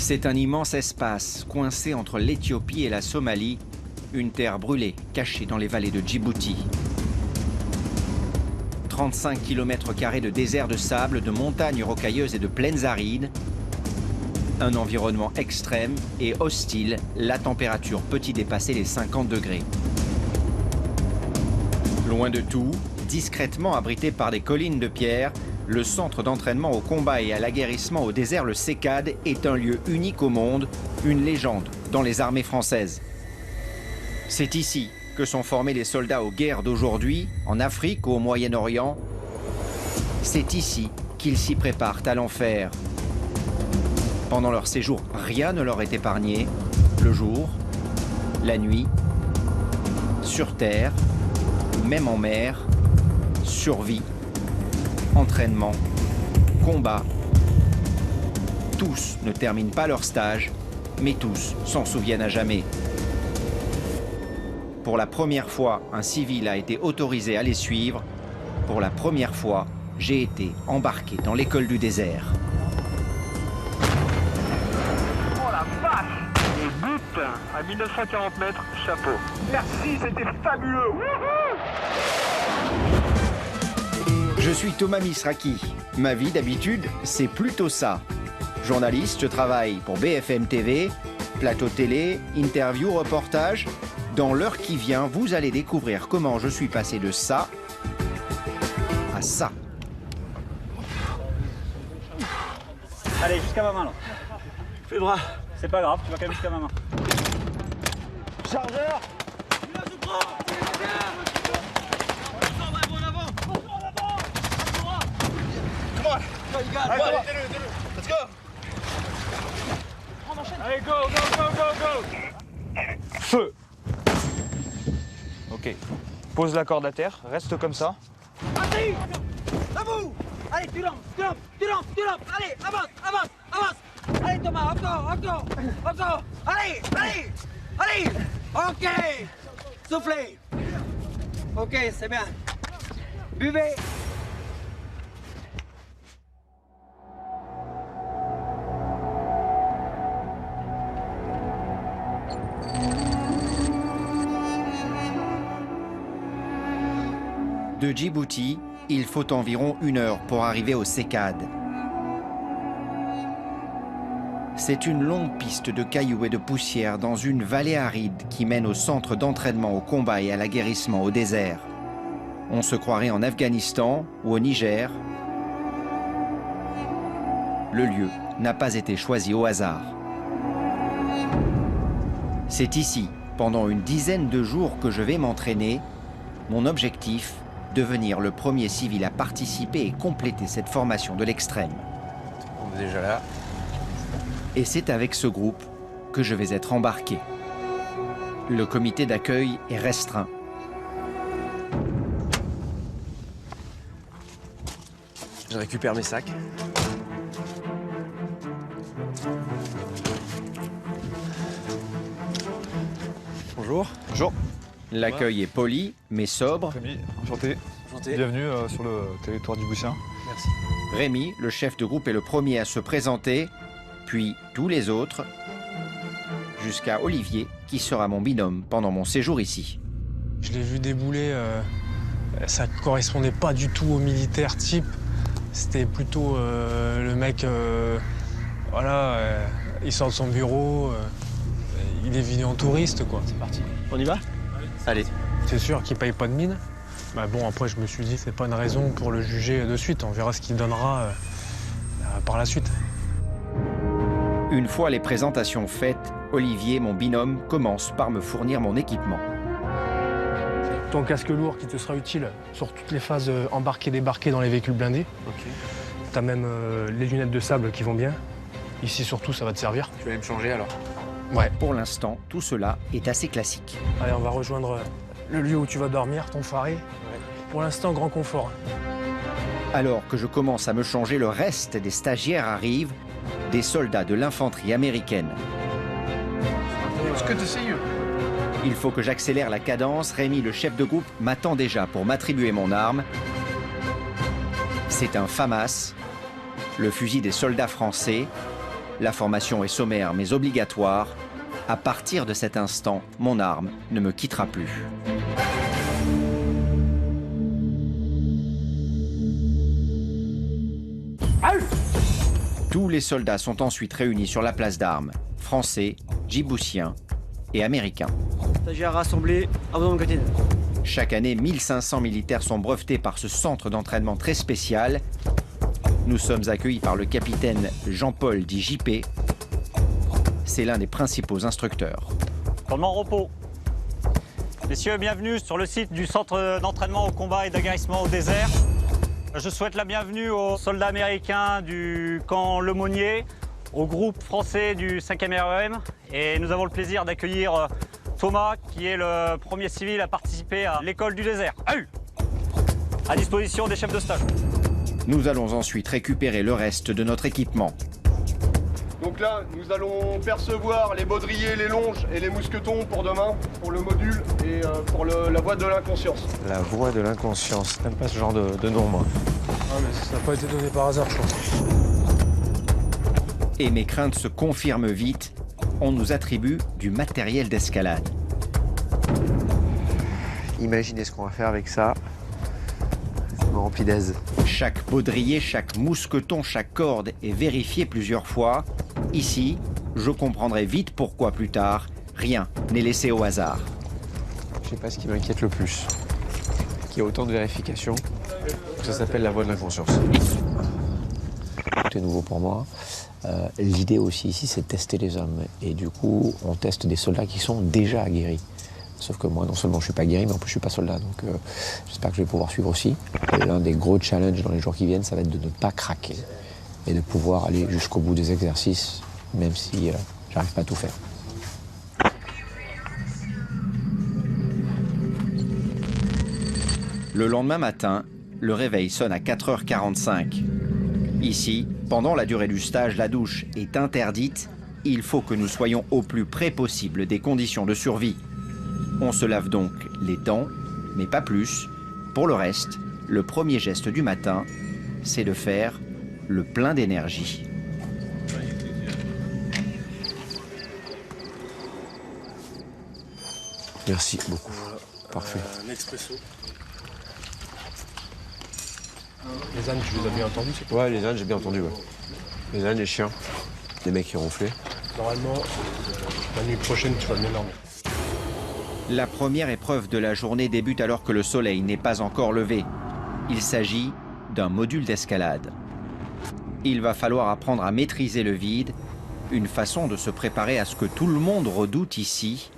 C'est un immense espace, coincé entre l'Éthiopie et la Somalie, une terre brûlée, cachée dans les vallées de Djibouti. 35 km² de désert de sable, de montagnes rocailleuses et de plaines arides. Un environnement extrême et hostile, la température peut y dépasser les 50 degrés. Loin de tout, discrètement abrité par des collines de pierre, le centre d'entraînement au combat et à l'aguerrissement au désert, le CECAD, est un lieu unique au monde, une légende dans les armées françaises. C'est ici que sont formés les soldats aux guerres d'aujourd'hui, en Afrique ou au Moyen-Orient. C'est ici qu'ils s'y préparent à l'enfer. Pendant leur séjour, rien ne leur est épargné. Le jour, la nuit, sur terre, même en mer, survie, entraînement, combat. Tous ne terminent pas leur stage, mais tous s'en souviennent à jamais. Pour la première fois, un civil a été autorisé à les suivre. Pour la première fois, j'ai été embarqué dans l'école du désert. Oh la vache! Le but à 1940 mètres, chapeau. Merci, c'était fabuleux! Je suis Thomas Misraki. Ma vie d'habitude, c'est plutôt ça. Journaliste, je travaille pour BFM TV, plateau télé, interview, reportage. Dans l'heure qui vient, vous allez découvrir comment je suis passé de ça à ça. Allez, jusqu'à ma main là. Fais droit. C'est pas grave, tu vas quand même jusqu'à ma main. Chargeur! Allez, let's go! Allez, go, go, go, go, go! Feu! Ok. Pose la corde à terre, reste comme ça. Allez, à vous! Allez, tu lances, tu lances, tu lances, tu lances! Allez, avance, avance, avance! Allez Thomas, encore, encore, encore! Allez, allez, allez! Ok! Soufflez! Ok, c'est bien. Buvez! De Djibouti, il faut environ 1 heure pour arriver au CECAD. C'est une longue piste de cailloux et de poussière dans une vallée aride qui mène au centre d'entraînement au combat et à l'aguerrissement au désert. On se croirait en Afghanistan ou au Niger. Le lieu n'a pas été choisi au hasard. C'est ici, pendant une dizaine de jours que je vais m'entraîner. Mon objectif, devenir le premier civil à participer et compléter cette formation de l'extrême. On est déjà là. Et c'est avec ce groupe que je vais être embarqué. Le comité d'accueil est restreint. Je récupère mes sacs. Bonjour. Bonjour. L'accueil est poli, mais sobre. Rémi, enchanté. Enchanté. Bienvenue sur le territoire djiboutien. Merci. Rémi, le chef de groupe, est le premier à se présenter, puis tous les autres, jusqu'à Olivier, qui sera mon binôme pendant mon séjour ici. Je l'ai vu débouler, ça correspondait pas du tout au militaire type. C'était plutôt le mec, voilà, il sort de son bureau, il est venu en touriste, quoi. C'est parti. On y va? Allez. C'est sûr qu'il paye pas de mine. Bah bon, après, je me suis dit, c'est pas une raison pour le juger de suite. On verra ce qu'il donnera par la suite. Une fois les présentations faites, Olivier, mon binôme, commence par me fournir mon équipement. Ton casque lourd qui te sera utile sur toutes les phases embarquées-débarquées dans les véhicules blindés. Ok. T'as même les lunettes de sable qui vont bien. Ici, surtout, ça va te servir. Tu vas me changer alors? Ouais. Pour l'instant, tout cela est assez classique. Allez, on va rejoindre le lieu où tu vas dormir, ton faré. Ouais. Pour l'instant, grand confort. Alors que je commence à me changer, le reste des stagiaires arrivent, des soldats de l'infanterie américaine. It's good to see you. Il faut que j'accélère la cadence. Rémi, le chef de groupe, m'attend déjà pour m'attribuer mon arme. C'est un FAMAS, le fusil des soldats français. La formation est sommaire mais obligatoire. À partir de cet instant, mon arme ne me quittera plus. Tous les soldats sont ensuite réunis sur la place d'armes, français, djiboutiens et américains. Stagiaire rassemblé, à mon côté. Chaque année, 1500 militaires sont brevetés par ce centre d'entraînement très spécial. Nous sommes accueillis par le capitaine Jean-Paul dit JP. C'est l'un des principaux instructeurs. Commandement repos. Messieurs, bienvenue sur le site du centre d'entraînement au combat et d'aguerrissement au désert. Je souhaite la bienvenue aux soldats américains du camp Lemonnier, au groupe français du 5e REM. Et nous avons le plaisir d'accueillir Thomas, qui est le premier civil à participer à l'école du désert. À disposition des chefs de stage. Nous allons ensuite récupérer le reste de notre équipement. Donc là, nous allons percevoir les baudriers, les longes et les mousquetons pour demain, pour le module et pour la voie de l'inconscience. La voie de l'inconscience. J'aime pas ce genre de nom, moi. Ah, mais ça n'a pas été donné par hasard, je pense. Et mes craintes se confirment vite. On nous attribue du matériel d'escalade. Imaginez ce qu'on va faire avec ça. Ça me remplit d'aise. Chaque baudrier, chaque mousqueton, chaque corde est vérifié plusieurs fois. Ici, je comprendrai vite pourquoi plus tard, rien n'est laissé au hasard. Je sais pas ce qui m'inquiète le plus. Qu'il y ait autant de vérifications. Ça s'appelle la voie de l'inconscience. Tout est nouveau pour moi. L'idée aussi ici, c'est de tester les hommes. Et du coup, on teste des soldats qui sont déjà aguerris. Sauf que moi, non seulement je suis pas aguerri, mais en plus je suis pas soldat. Donc j'espère que je vais pouvoir suivre aussi. Et l'un des gros challenges dans les jours qui viennent, ça va être de ne pas craquer. Et de pouvoir aller jusqu'au bout des exercices, même si j'arrive pas à tout faire. Le lendemain matin, le réveil sonne à 4h45. Ici, pendant la durée du stage, la douche est interdite. Il faut que nous soyons au plus près possible des conditions de survie. On se lave donc les dents, mais pas plus. Pour le reste, le premier geste du matin, c'est de faire le plein d'énergie. Merci beaucoup. Parfait. Un expresso. Les ânes, tu les as bien entendus, c'est quoi? Ouais, les ânes, j'ai bien entendu, ouais. Les ânes, les chiens. Les mecs qui ronflaient. Normalement, la nuit prochaine, tu vas bien dormir. La première épreuve de la journée débute alors que le soleil n'est pas encore levé. Il s'agit d'un module d'escalade. Il va falloir apprendre à maîtriser le vide, une façon de se préparer à ce que tout le monde redoute ici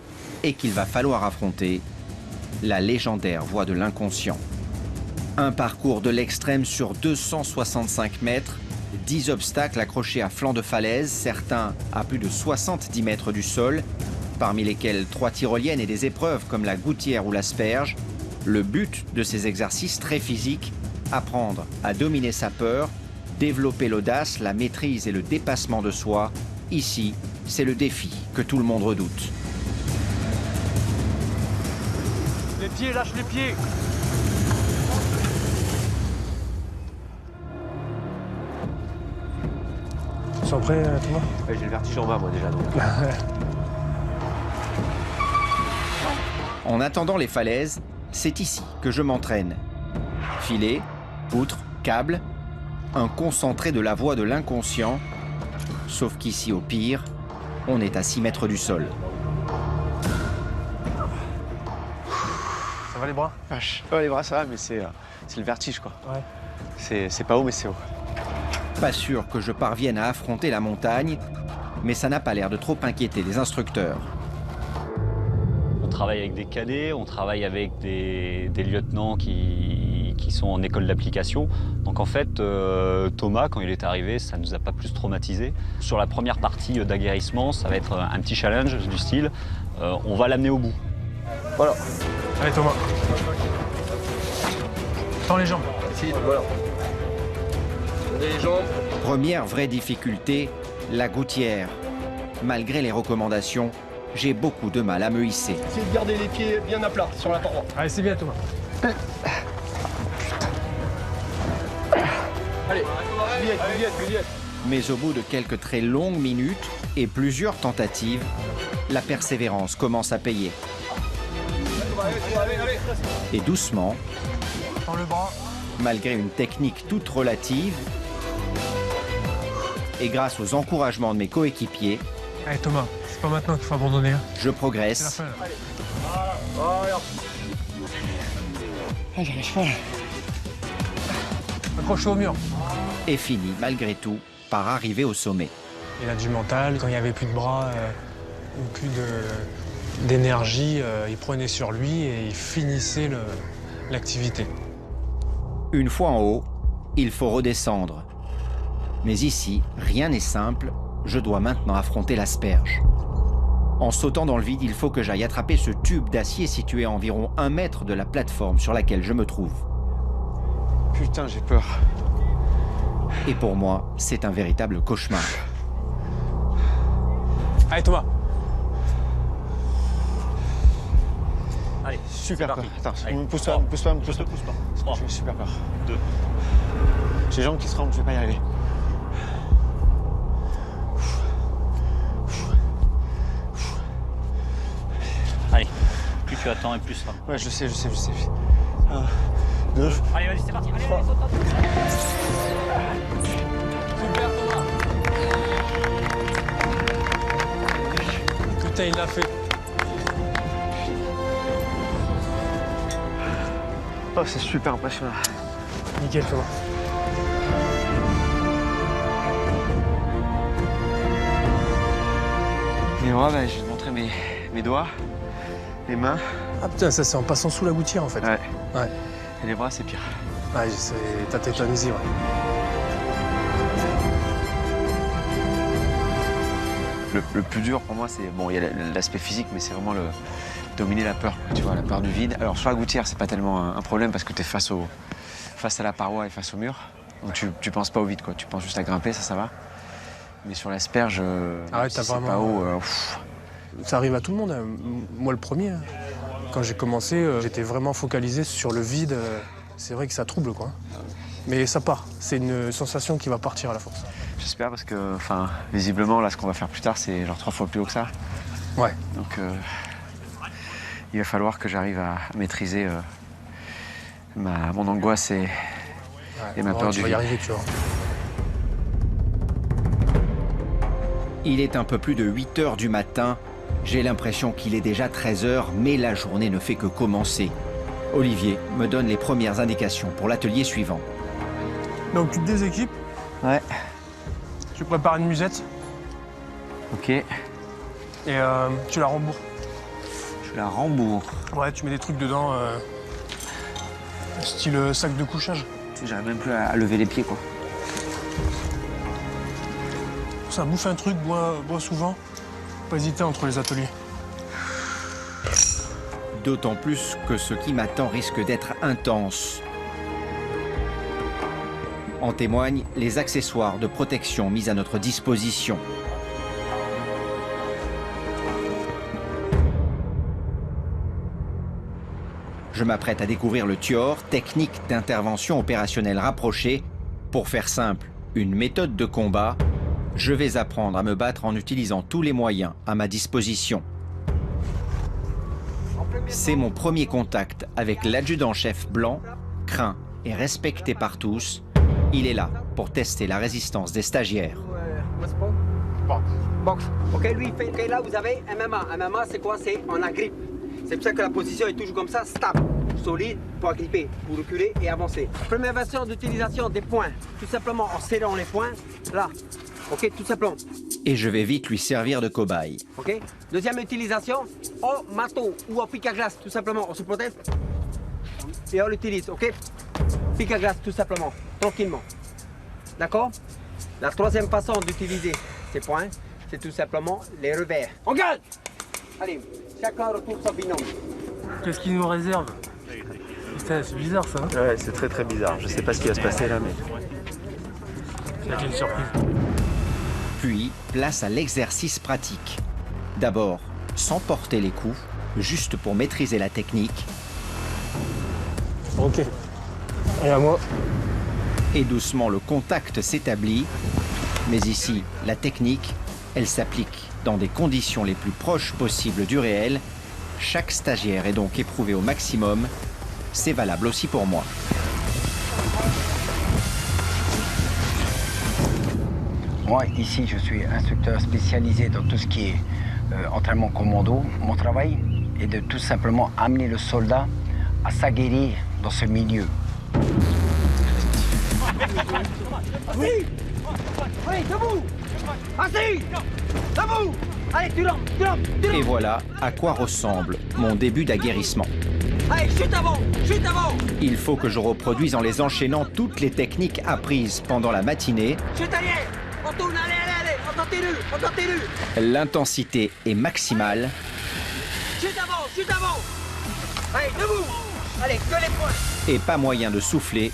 et qu'il va falloir affronter, la légendaire voie de l'inconscient. Un parcours de l'extrême sur 265 mètres, 10 obstacles accrochés à flanc de falaise, certains à plus de 70 mètres du sol, parmi lesquels 3 tyroliennes et des épreuves comme la gouttière ou l'asperge. Le but de ces exercices très physiques, apprendre à dominer sa peur, développer l'audace, la maîtrise et le dépassement de soi. Ici, c'est le défi que tout le monde redoute. Les pieds, lâche les pieds. Tu sens prêt, Thomas? Ouais, j'ai le vertige en bas, moi, déjà, donc. En attendant les falaises, c'est ici que je m'entraîne. Filet, poutre, câble, un concentré de la voie de l'inconscient. Sauf qu'ici, au pire, on est à 6 mètres du sol. Ça va les bras? Vache. Ouais, les bras, ça va, mais c'est le vertige, quoi. Ouais. C'est pas haut, mais c'est haut. Pas sûr que je parvienne à affronter la montagne, mais ça n'a pas l'air de trop inquiéter les instructeurs. On travaille avec des cadets, on travaille avec des lieutenants qui sont en école d'application. Donc en fait, Thomas, quand il est arrivé, ça ne nous a pas plus traumatisé. Sur la première partie d'aguerrissement, ça va être un petit challenge du style, on va l'amener au bout. Voilà. Allez, Thomas. Tends les jambes. Ici, voilà. Les jambes. Première vraie difficulté, la gouttière. Malgré les recommandations, j'ai beaucoup de mal à me hisser. Essayez de garder les pieds bien à plat sur la paroi. Allez, c'est bien, Thomas. Allez, Juliette. Mais au bout de quelques très longues minutes et plusieurs tentatives, la persévérance commence à payer. Et doucement, Dans le bras. malgré une technique toute relative, et grâce aux encouragements de mes coéquipiers, Allez Thomas, c'est pas maintenant qu'il faut abandonner. Hein. je C'est la progresse fin. Là. Ah, j'arrive pas là. Accroche-toi au mur. et finis malgré tout par arriver au sommet. Il a du mental. Quand il n'y avait plus de bras ou plus d'énergie, il prenait sur lui et il finissait l'activité. Une fois en haut, il faut redescendre. Mais ici, rien n'est simple, je dois maintenant affronter l'asperge. En sautant dans le vide, il faut que j'aille attraper ce tube d'acier situé à environ 1 mètre de la plateforme sur laquelle je me trouve. Putain, j'ai peur. Et pour moi, c'est un véritable cauchemar. Allez Thomas. Allez, Super peur. Attends, Allez, me pousse 3. pas, me pousse pas, me pousse Je pas. te pousse pas. 3, J'ai super peur. 2. J'ai les jambes qui se rendent, je vais pas y arriver. Allez, plus tu attends et plus ça. Ouais, je sais. 1, 2. Allez, vas-y, c'est parti. Allez, allez, saute. Super Thomas. Putain, il l'a fait. Oh, c'est super impressionnant. Nickel Thomas. Les bras, bah, je vais te montrer mes doigts, les mains. Ah putain, ça c'est en passant sous la gouttière en fait. Ouais. Ouais. Et les bras, c'est pire. Ouais, t'as tétanisé, ouais. Le plus dur pour moi, c'est bon, il y a l'aspect physique, mais c'est vraiment dominer la peur, quoi, tu vois, la peur du vide. Alors sur la gouttière, c'est pas tellement un problème parce que tu es face à la paroi et face au mur, donc tu penses pas au vide, quoi. Tu penses juste à grimper, ça va. Mais sur l'asperge, Ah ouais, si t'as c'est vraiment- pas haut. Ça arrive à tout le monde, hein. Moi le premier. Hein. Quand j'ai commencé, j'étais vraiment focalisé sur le vide. C'est vrai que ça trouble, quoi. Mais ça part. C'est une sensation qui va partir à la force. J'espère parce que, enfin, visiblement, là, ce qu'on va faire plus tard, c'est genre 3 fois plus haut que ça. Ouais. Donc, il va falloir que j'arrive à maîtriser mon angoisse et ma peur tu du vas y vide. arriver, tu vois. Il est un peu plus de 8 heures du matin. J'ai l'impression qu'il est déjà 13 heures, mais la journée ne fait que commencer. Olivier me donne les premières indications pour l'atelier suivant. Donc tu te déséquipes. Ouais. Tu prépares une musette Ok. et tu la rembourres. Je la rembourre. Ouais, tu mets des trucs dedans, style sac de couchage. J'arrive même plus à lever les pieds, quoi. Ça bouffe un truc, bois souvent. Faut pas hésiter entre les ateliers. D'autant plus que ce qui m'attend risque d'être intense. En témoignent les accessoires de protection mis à notre disposition. Je m'apprête à découvrir le TIOR, technique d'intervention opérationnelle rapprochée. Pour faire simple, une méthode de combat. Je vais apprendre à me battre en utilisant tous les moyens à ma disposition. C'est mon premier contact avec l'adjudant-chef blanc, craint et respecté par tous. Il est là pour tester la résistance des stagiaires. Box. Ok, lui, il fait. Ok, là, vous avez MMA. MMA, c'est quoi? C'est on agrippe. C'est pour ça que la position est toujours comme ça, stable, solide, pour agripper, pour reculer et avancer. Première version d'utilisation des poings. Tout simplement en serrant les poings, là. Ok, tout simplement. Et je vais vite lui servir de cobaye. Ok. Deuxième utilisation, au marteau ou au pic à glace, tout simplement. On se protège et on l'utilise, ok? Pic à glace, tout simplement, tranquillement. D'accord? La troisième façon d'utiliser ces points, c'est tout simplement les revers. On gagne! Allez, chacun retourne son binôme. Qu'est-ce qu'il nous réserve? Putain, c'est bizarre ça. Ouais, c'est très très bizarre. Je sais pas ce qui va se passer là, mais. C'est une surprise. Puis, place à l'exercice pratique. D'abord, sans porter les coups, juste pour maîtriser la technique. Ok. Et à moi. Et doucement, le contact s'établit. Mais ici, la technique, elle s'applique dans des conditions les plus proches possibles du réel. Chaque stagiaire est donc éprouvé au maximum. C'est valable aussi pour moi. Moi, ici, je suis instructeur spécialisé dans tout ce qui est entraînement commando. Mon travail est de tout simplement amener le soldat à s'aguerrir dans ce milieu. Oui. Allez, debout. Assis. Debout. Allez, tu l'entres. Et voilà à quoi ressemble mon début d'aguerrissement. Allez, chute avant. Il faut que je reproduise en les enchaînant toutes les techniques apprises pendant la matinée. Chute arrière. On tourne, allez. On continue. L'intensité est maximale. Chute avant. Allez, debout. Allez, que les poings. Et pas moyen de souffler.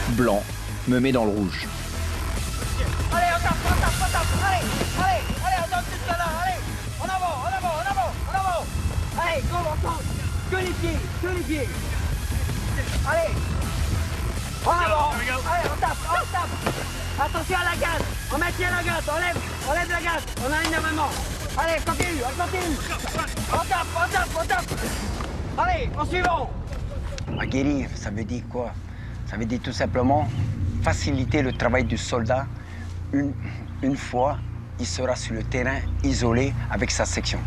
Blanc me met dans le rouge. Allez, on tape. Allez, on donne tout ça là. Allez, en avant. Allez, go, on tente. Que les pieds. Allez. En avant. Allez, on tape. Attention à la gaz. On maintient la gaz. On lève la gaz. On a énormément. Allez, continue. On tape. Allez, en suivant. Aguerrir, ça veut dire quoi? Ça veut dire tout simplement faciliter le travail du soldat une fois il sera sur le terrain isolé avec sa section.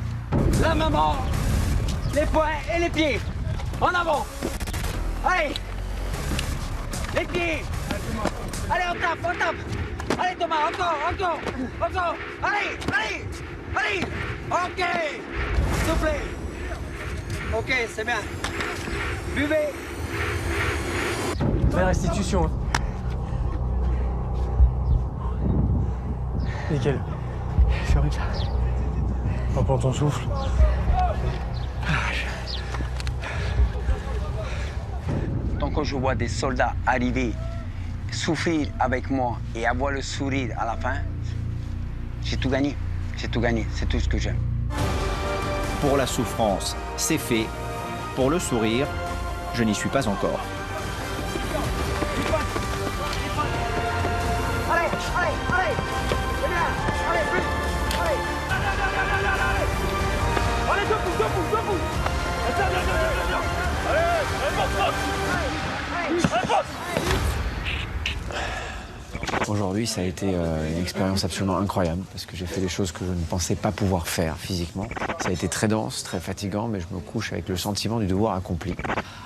La maman, les poings et les pieds. En avant. Allez. Les pieds. Allez, on tape. Allez, Thomas, encore. Allez. OK. S'il vous plaît. OK, c'est bien. Buvez. Belle restitution. Hein. Nickel. C'est horrible. Reprends ton souffle. Tant que je vois des soldats arriver, souffrir avec moi et avoir le sourire à la fin, j'ai tout gagné. C'est tout ce que j'aime. Pour la souffrance, c'est fait. Pour le sourire, je n'y suis pas encore. Allez. C'est bien. Allez, plus. Allez. Allez, debout. Aujourd'hui, ça a été une expérience absolument incroyable parce que j'ai fait des choses que je ne pensais pas pouvoir faire physiquement. Ça a été très dense, très fatigant, mais je me couche avec le sentiment du devoir accompli.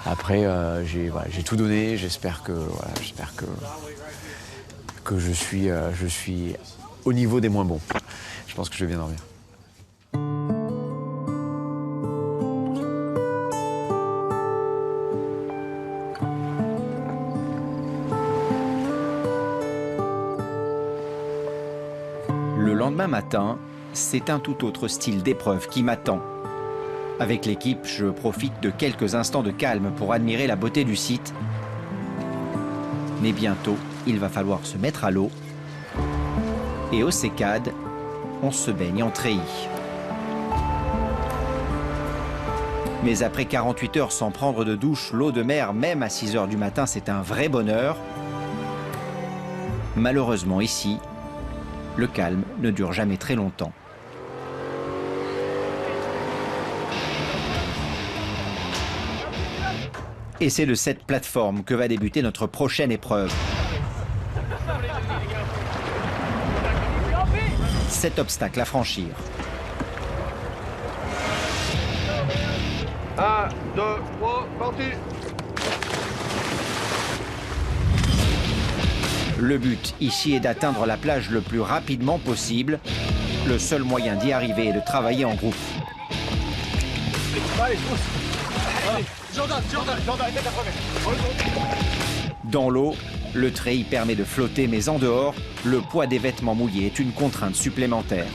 Après, j'ai tout donné. J'espère que je suis au niveau des moins bons. Je pense que je vais bien dormir. Le lendemain matin, c'est un tout autre style d'épreuve qui m'attend. Avec l'équipe, je profite de quelques instants de calme pour admirer la beauté du site. Mais bientôt, il va falloir se mettre à l'eau. Et au CECAD, on se baigne en treillis. Mais après 48 heures sans prendre de douche, l'eau de mer, même à 6 heures du matin, c'est un vrai bonheur. Malheureusement, ici, le calme ne dure jamais très longtemps. Et c'est de cette plateforme que va débuter notre prochaine épreuve. 7 obstacles à franchir. 1, 2, 3, parti. Le but ici est d'atteindre la plage le plus rapidement possible. Le seul moyen d'y arriver est de travailler en groupe. Dans l'eau, le treillis permet de flotter, mais en dehors, le poids des vêtements mouillés est une contrainte supplémentaire.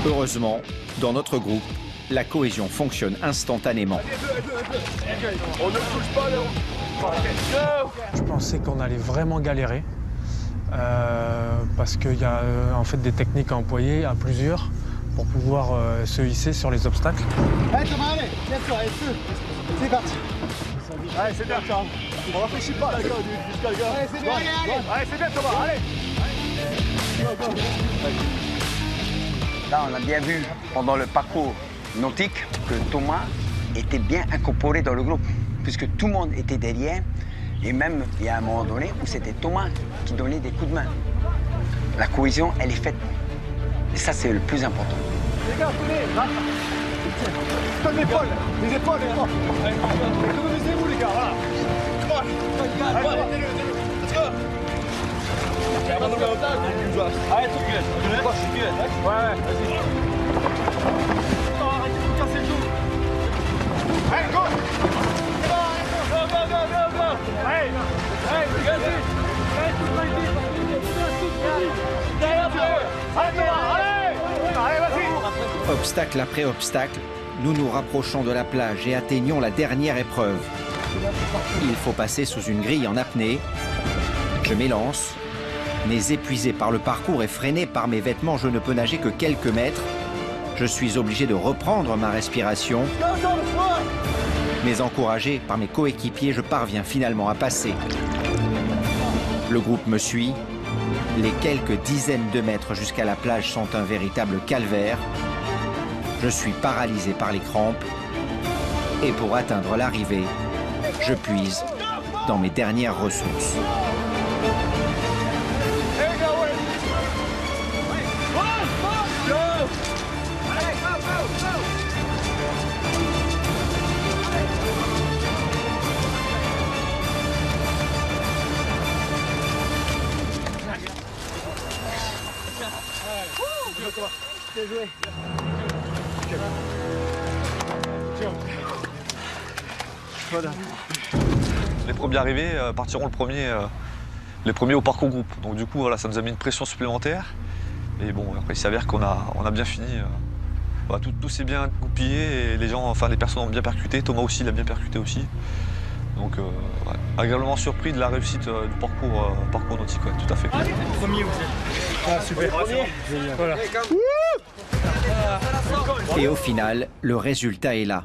Heureusement, dans notre groupe, la cohésion fonctionne instantanément. On ne touche pas là. Je pensais qu'on allait vraiment galérer parce qu'il y a en fait des techniques à employer à plusieurs pour pouvoir se hisser sur les obstacles. Allez Thomas, allez, lève-toi, allez, feu. C'est parti. Allez, c'est bien. On réfléchit pas là. Allez, c'est bien, allez, c'est bien Thomas, allez. Là, on a bien vu pendant le parcours nautique que Thomas était bien incorporé dans le groupe, puisque tout le monde était derrière. Et même, il y a un moment donné où c'était Thomas qui donnait des coups de main. La cohésion, elle est faite. Et ça, c'est le plus important. Les gars, tenez, donne l'épaule, les épaules, les épaules. Économisez-vous, les gars, voilà. Allez, let's go. Allez, tout gueule. Ouais, vas-y. Arrêtez de vous casser le dos. Allez, go. Go. Allez, vas-y. Derrière toi. Allez, vas-y. Obstacle après obstacle, nous nous rapprochons de la plage et atteignons la dernière épreuve. Il faut passer sous une grille en apnée. Je m'élance, mais épuisé par le parcours et freiné par mes vêtements, je ne peux nager que quelques mètres. Je suis obligé de reprendre ma respiration. Mais encouragé par mes coéquipiers, je parviens finalement à passer. Le groupe me suit. Les quelques dizaines de mètres jusqu'à la plage sont un véritable calvaire. Je suis paralysé par les crampes. Et pour atteindre l'arrivée, je puise dans mes dernières ressources. Les premiers arrivés partiront les premiers au parcours groupe. Donc du coup, voilà, ça nous a mis une pression supplémentaire. Et bon, après, il s'avère qu'on a bien fini. Voilà, tout s'est bien goupillé et les gens, enfin les personnes ont bien percuté. Thomas aussi l'a bien percuté aussi. Donc, ouais, agréablement surpris de la réussite du parcours nautique, ouais, tout à fait. Premier, vous êtes. Ah, super. Voilà. Et au final, le résultat est là.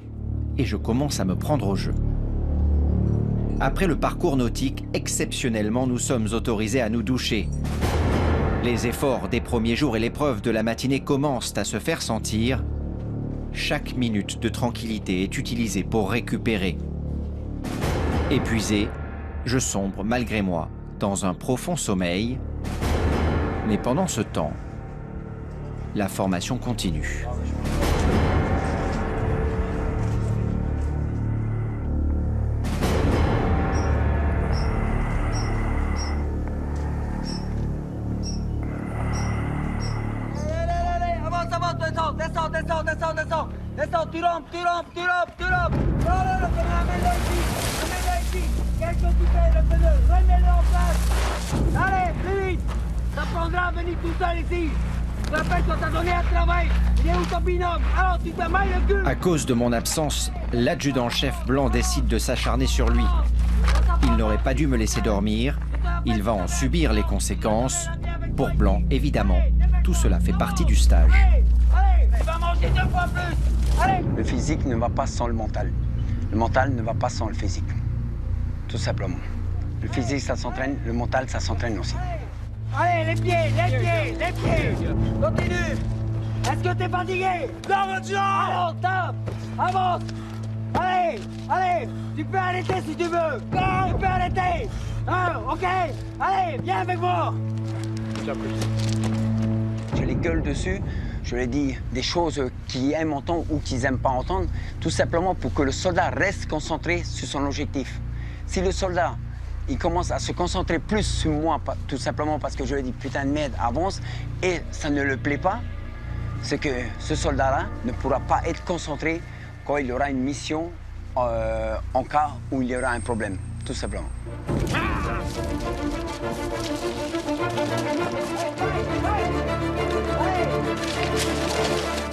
Et je commence à me prendre au jeu. Après le parcours nautique, exceptionnellement, nous sommes autorisés à nous doucher. Les efforts des premiers jours et l'épreuve de la matinée commencent à se faire sentir. Chaque minute de tranquillité est utilisée pour récupérer. Épuisé, je sombre malgré moi dans un profond sommeil. Mais pendant ce temps, la formation continue. Descends, tu rampes. Amène-le ici. Qu'est-ce que tu fais, le pneu? Remets-le en place. Allez, plus vite. Ça prendra à venir tout seul ici. Je te rappelle qu'on t'a donné un travail. Il est où ton binôme? Alors, tu te mailles le cul. À cause de mon absence, l'adjudant-chef Blanc décide de s'acharner sur lui. Il n'aurait pas dû me laisser dormir. Il va en subir les conséquences. Pour Blanc, évidemment, tout cela fait partie du stage. Allez, tu vas manger 2 fois plus. Allez. Le physique ne va pas sans le mental. Le mental ne va pas sans le physique. Tout simplement. Le physique, ça s'entraîne. Le mental, ça s'entraîne aussi. Allez, les pieds. Continue. Est-ce que t'es fatigué? Non, monsieur. Alors, tape. Avance. Allez. Tu peux arrêter si tu veux. Non, tu peux arrêter. Ok. Allez, viens avec moi. Je les gueule dessus. Je leur dis des choses qu'ils aiment entendre ou qu'ils n'aiment pas entendre, tout simplement pour que le soldat reste concentré sur son objectif. Si le soldat, il commence à se concentrer plus sur moi, tout simplement parce que je lui dis putain de merde, avance, et ça ne le plaît pas, c'est que ce soldat-là ne pourra pas être concentré quand il y aura une mission en cas où il y aura un problème, tout simplement.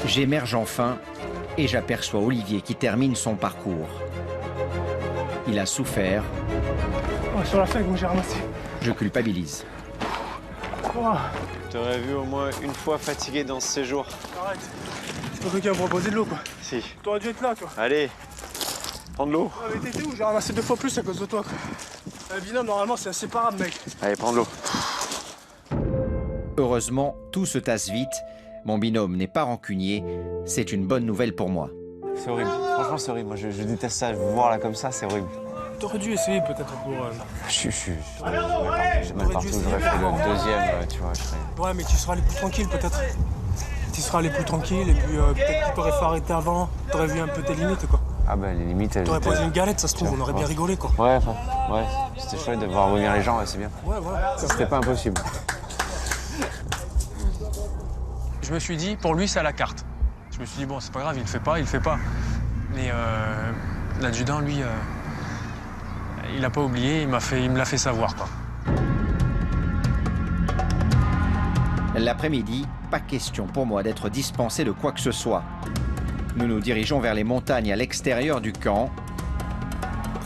J'émerge enfin et j'aperçois Olivier qui termine son parcours. Il a souffert. Oh, sur la feuille, moi j'ai ramassé. Je culpabilise. Oh. T'aurais vu au moins une fois fatigué dans ce séjour. Arrête. C'est pas toi qui as proposé de l'eau, quoi. Si. T'aurais dû être là, toi. Allez, prends de l'eau. Ah, mais t'étais où? J'ai ramassé 2 fois plus à cause de toi, quoi. Binôme, normalement, c'est inséparable, mec. Allez, prends de l'eau. Heureusement, tout se tasse vite. Mon binôme n'est pas rancunier. C'est une bonne nouvelle pour moi. C'est horrible. Franchement, c'est horrible. Moi, je déteste ça. Vous voir là comme ça, c'est horrible. T'aurais dû essayer peut-être pour... J'ai mal partout. J'aurais fait le deuxième, tu vois. Ouais, mais tu seras allé plus tranquille peut-être. Tu seras allé plus tranquille et puis peut-être que t'aurais fait arrêter avant. T'aurais vu un peu tes limites, quoi. Ah bah, les limites, elles T'aurais étaient... posé une galette, ça se trouve, on aurait bien rigolé, quoi. Ouais, enfin, ouais. C'était chouette de voir revenir les gens, ouais, c'est bien. Ouais, voilà. C'était pas impossible. Je me suis dit, pour lui, c'est à la carte. Je me suis dit, bon, c'est pas grave, il le fait pas. Mais l'adjudant, lui, il a pas oublié, il me l'a fait savoir, quoi. L'après-midi, pas question pour moi d'être dispensé de quoi que ce soit. Nous nous dirigeons vers les montagnes à l'extérieur du camp.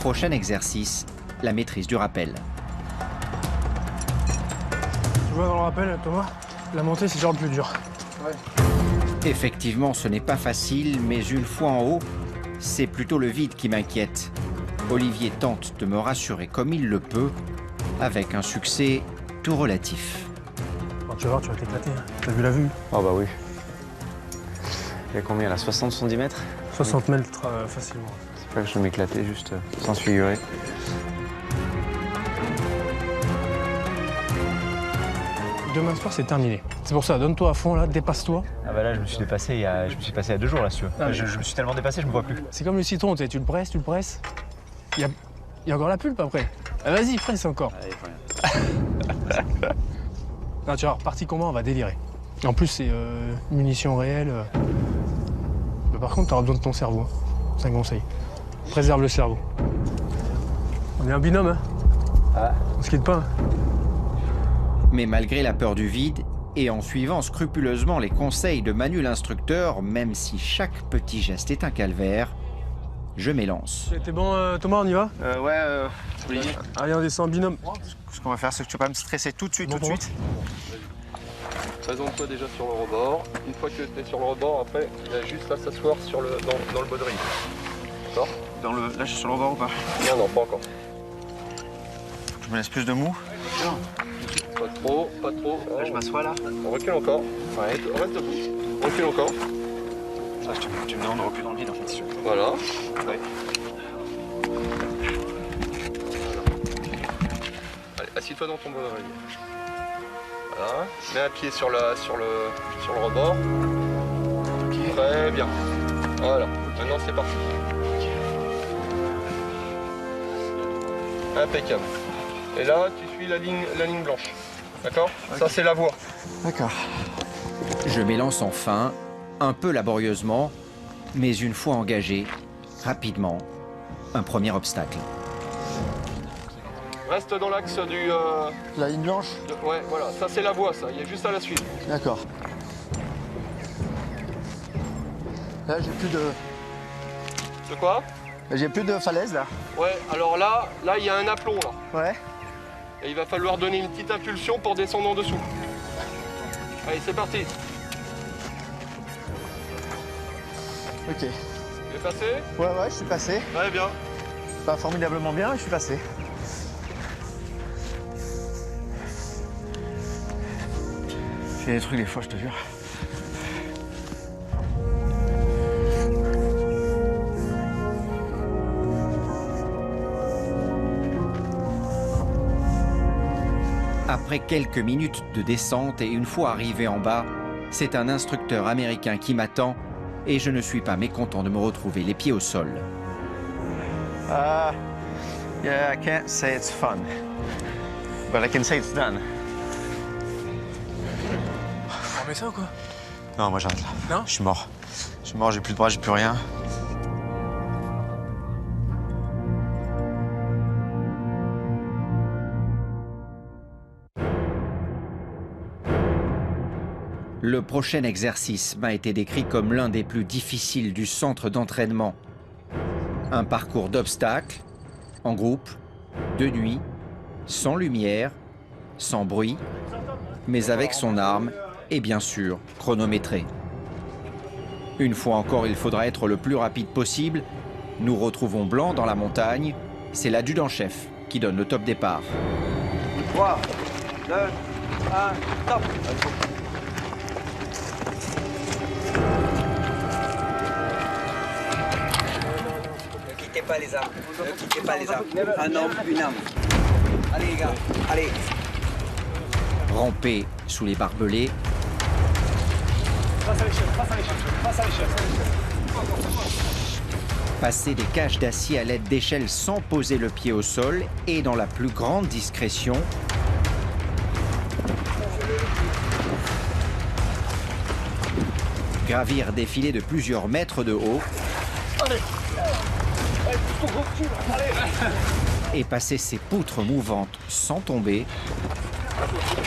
Prochain exercice, la maîtrise du rappel. Tu vois, dans le rappel, Thomas, la montée, c'est genre le plus dur. Ouais. Effectivement, ce n'est pas facile, mais une fois en haut, c'est plutôt le vide qui m'inquiète. Olivier tente de me rassurer comme il le peut, avec un succès tout relatif. Bon, tu vas voir, tu vas t'éclater. Hein. T'as vu la vue? Oh bah oui. Il y a combien là? 60-70 mètres? 60 mètres facilement. C'est pas que je vais m'éclater, juste sans se figurer. Demain soir, c'est terminé. C'est pour ça, donne-toi à fond, là, dépasse-toi. Ah bah là, je me suis passé il y a deux jours, là, si tu veux. Ah, je me suis tellement dépassé, je me vois plus. C'est comme le citron, tu le presses. Il y a encore la pulpe après. Ah, vas-y, presse encore. Allez, Non, tu vois, partie combat, on va délirer. En plus, c'est munitions réelles. Mais par contre, t'auras besoin de ton cerveau. Hein. C'est un conseil. Préserve le cerveau. On est un binôme, hein. Ah. On se quitte pas. Hein. Mais malgré la peur du vide, et en suivant scrupuleusement les conseils de Manu l'instructeur, même si chaque petit geste est un calvaire, je m'élance. T'es bon, Thomas, on y va? Olivier. Allez, on descend en binôme. Ce qu'on va faire, c'est que tu vas pas me stresser tout de suite, Présente-toi déjà sur le rebord. Une fois que tu es sur le rebord, après, il y a juste à s'asseoir dans le baudrier. D'accord? Là, je suis sur le rebord ou pas? Non, pas encore. Je me laisse plus de mou? Non. Pas trop. Là, je m'assois là. On recule encore. Ouais. Reste debout. On recule encore. Ça, tu me demandes de reculer dans le vide en fait. Voilà. Ouais. Allez, assis-toi dans ton baudrier. Voilà. Mets un pied sur le rebord. Très bien. Voilà. Maintenant, c'est parti. Impeccable. Et là, tu suis la ligne blanche. D'accord? Okay. Ça, c'est la voie. D'accord. Je m'élance enfin, un peu laborieusement, mais une fois engagé, rapidement, un premier obstacle. Reste dans l'axe du... La ligne blanche? Ouais, voilà. Ça, c'est la voie, ça. Il y a juste à la suivre. D'accord. Là, j'ai plus de... De quoi? J'ai plus de falaise, là. Ouais, alors là, il y a un aplomb, là. Ouais. Et il va falloir donner une petite impulsion pour descendre en dessous. Allez, c'est parti. Ok. Tu es passé? Ouais, je suis passé. Très bien. Pas formidablement bien, je suis passé. Je fais des trucs des fois, je te jure. Après quelques minutes de descente et une fois arrivé en bas, c'est un instructeur américain qui m'attend et je ne suis pas mécontent de me retrouver les pieds au sol. Yeah, I can't say it's fun, but I can say it's done. On remet ça ou quoi? Non, moi j'arrête là. Non? Je suis mort. J'ai plus de bras, j'ai plus rien. Le prochain exercice m'a été décrit comme l'un des plus difficiles du centre d'entraînement. Un parcours d'obstacles, en groupe, de nuit, sans lumière, sans bruit, mais avec son arme et bien sûr chronométré. Une fois encore, il faudra être le plus rapide possible. Nous retrouvons Blanc dans la montagne, c'est l'adjudant-chef. qui donne le top départ. 3, 2, 1, top. Ne quittez pas les armes. Ne quittez pas les armes. Un homme, une âme. Allez les gars, allez. Ramper sous les barbelés. Passe à l'échelle, passe à l'échelle, passe à l'échelle. Passer des cages d'acier à l'aide d'échelles sans poser le pied au sol et dans la plus grande discrétion. Gravir des filets de plusieurs mètres de haut. Allez. Allez, pousse ton gros cul, allez. Et passer ces poutres mouvantes sans tomber.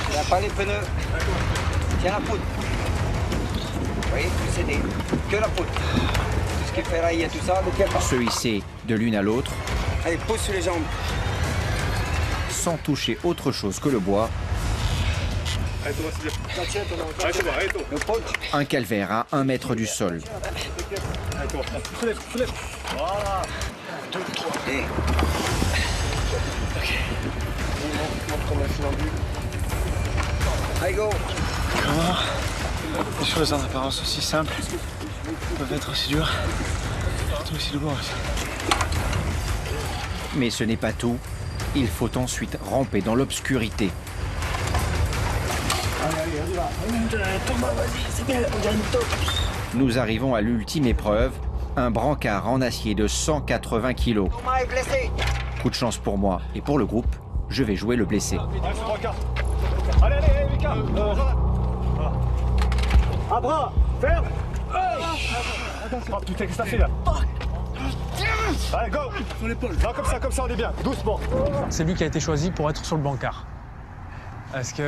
Il n'y a pas les pneus. Tiens la poutre. Vous voyez, plus céder. Que la poutre. Tout ce qui est ferraille et tout ça, ne tire pas. Se hisser de l'une à l'autre. Allez, pousse sur les jambes. Sans toucher autre chose que le bois. Allez Thomas, c'est bien. Tiens, Thomas. Allez Thomas, allez Thomas. Le pote. Un calvaire à 1 mètre du sol. Allez Thomas, soulève, soulève. Voilà. 2, 3. Et... Ok. Montre comme un funambule. Allez, go. Comment les choses en apparence aussi simples peuvent être aussi dures. C'est aussi lourd aussi. Mais ce n'est pas tout. Il faut ensuite ramper dans l'obscurité. Thomas, vas-y, c'est bien, on dirait une taupe. Nous arrivons à l'ultime épreuve, un brancard en acier de 180 kg. Thomas est blessé. Coup de chance pour moi et pour le groupe, je vais jouer le blessé. Allez, c'est 3 allez, allez, allez, Mika. Voilà. À bras, ferme. Oh putain, qu'est-ce que t'as fait là? Allez, go. Sur l'épaule. Non, comme ça, on est bien. Doucement. C'est lui qui a été choisi pour être sur le bancard. Parce qu'il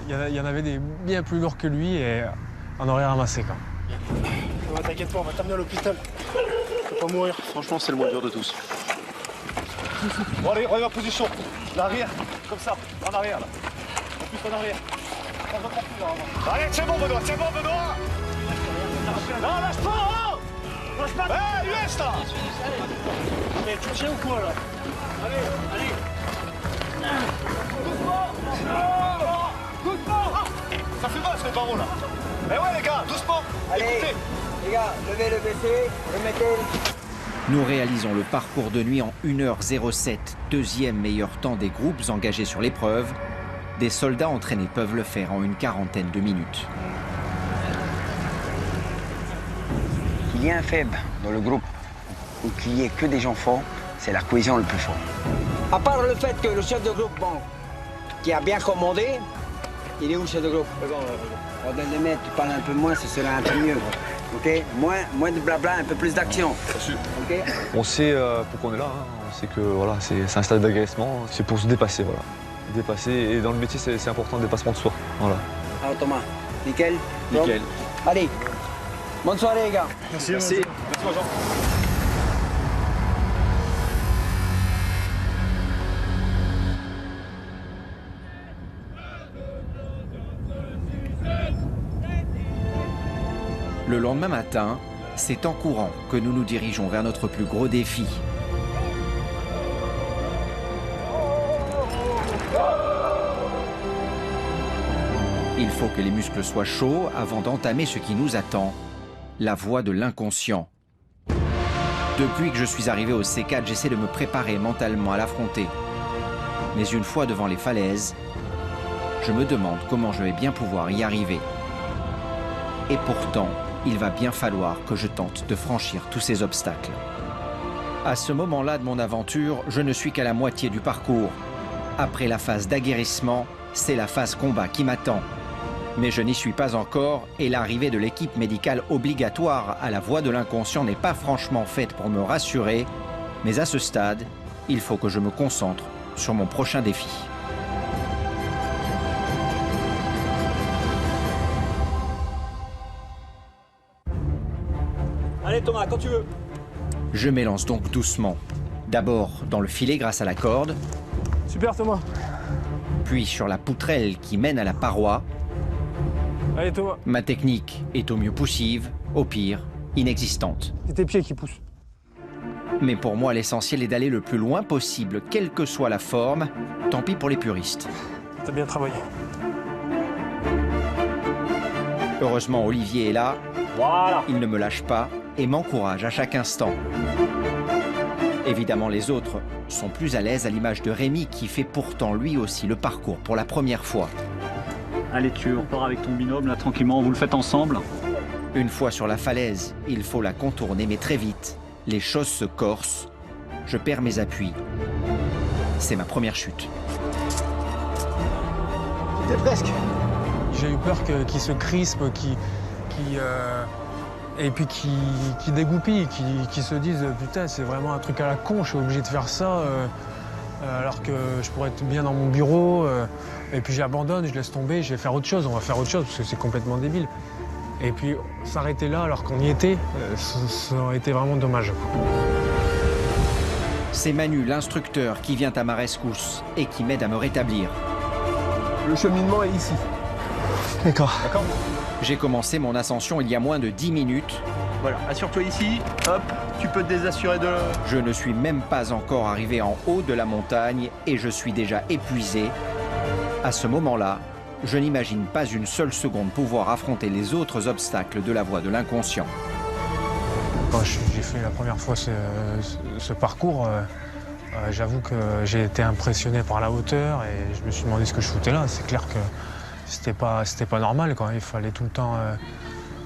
y en avait des bien plus lourds que lui et on aurait ramassé quand même. Non, t'inquiète pas, on va t'amener à l'hôpital. Faut pas mourir. Franchement, c'est le moins dur de tous. Bon, allez, reviens en position. L'arrière, comme ça, en arrière là. En plus, en arrière. Allez, tiens bon, Benoît, tiens bon, Benoît. Non, lâche pas, hein. Lâche pas. Hé, laisse là. Mais tu tiens ou quoi là? Allez, allez. Doucement. Ça fait mal ce barreau là. Eh ouais les gars, doucement. Allez, écoutez. les gars, levez le BC, remettez. Nous réalisons le parcours de nuit en 1h07, deuxième meilleur temps des groupes engagés sur l'épreuve. Des soldats entraînés peuvent le faire en une quarantaine de minutes. Qu'il y ait un faible dans le groupe ou qu'il y ait que des gens forts, c'est la cohésion le plus fort. À part le fait que le chef de groupe, bon, qui a bien commandé, il est où le chef de groupe? On va le mettre, tu parles un peu moins, ce serait un peu mieux. Ok, moins de blabla, un peu plus d'action. Okay. On sait pourquoi on est là, hein. On sait que voilà, c'est un stade d'agressement, c'est pour se dépasser. Voilà. Dépasser, et dans le métier c'est important le dépassement de soi. Voilà. Alors Thomas, nickel? Nickel. Allez, bonne soirée les gars. Merci. Merci Jean. Le lendemain matin, c'est en courant que nous nous dirigeons vers notre plus gros défi. Il faut que les muscles soient chauds avant d'entamer ce qui nous attend, la voie de l'inconscient. Depuis que je suis arrivé au C4, j'essaie de me préparer mentalement à l'affronter. Mais une fois devant les falaises, je me demande comment je vais bien pouvoir y arriver. Et pourtant, il va bien falloir que je tente de franchir tous ces obstacles. À ce moment-là de mon aventure, je ne suis qu'à la moitié du parcours. Après la phase d'aguerrissement, c'est la phase combat qui m'attend. Mais je n'y suis pas encore et l'arrivée de l'équipe médicale obligatoire à la voie de l'inconscient n'est pas franchement faite pour me rassurer. Mais à ce stade, il faut que je me concentre sur mon prochain défi. Allez Thomas, quand tu veux. Je m'élance donc doucement. D'abord dans le filet grâce à la corde, Super Thomas. puis sur la poutrelle qui mène à la paroi. Allez Thomas. Ma technique est au mieux poussive, au pire, inexistante. C'est tes pieds qui poussent. Mais pour moi, l'essentiel est d'aller le plus loin possible, quelle que soit la forme. Tant pis pour les puristes. T'as bien travaillé. Heureusement, Olivier est là. Voilà. Il ne me lâche pas et m'encourage à chaque instant. Évidemment, les autres sont plus à l'aise à l'image de Rémi qui fait pourtant lui aussi le parcours pour la première fois. Allez, tu repars avec ton binôme, là, tranquillement, vous le faites ensemble. Une fois sur la falaise, il faut la contourner, mais très vite. Les choses se corsent. Je perds mes appuis. C'est ma première chute. C'était presque. J'ai eu peur qu'il se crispe, et puis qu'il dégoupille, qu'il se dise putain c'est vraiment un truc à la con, je suis obligé de faire ça alors que je pourrais être bien dans mon bureau. Et puis j'abandonne, je laisse tomber, je vais faire autre chose, on va faire autre chose parce que c'est complètement débile. Et puis s'arrêter là alors qu'on y était, ça aurait été vraiment dommage. C'est Manu, l'instructeur, qui vient à ma rescousse et qui m'aide à me rétablir. Le cheminement est ici. D'accord. D'accord. J'ai commencé mon ascension il y a moins de 10 minutes. Voilà, assure-toi ici, hop, tu peux te désassurer de... Je ne suis même pas encore arrivé en haut de la montagne et je suis déjà épuisé. À ce moment-là, je n'imagine pas une seule seconde pouvoir affronter les autres obstacles de la voie de l'inconscient. Quand j'ai fait la première fois ce parcours, j'avoue que j'ai été impressionné par la hauteur et je me suis demandé ce que je foutais là. C'est clair que c'était pas normal, quoi. Il fallait tout le temps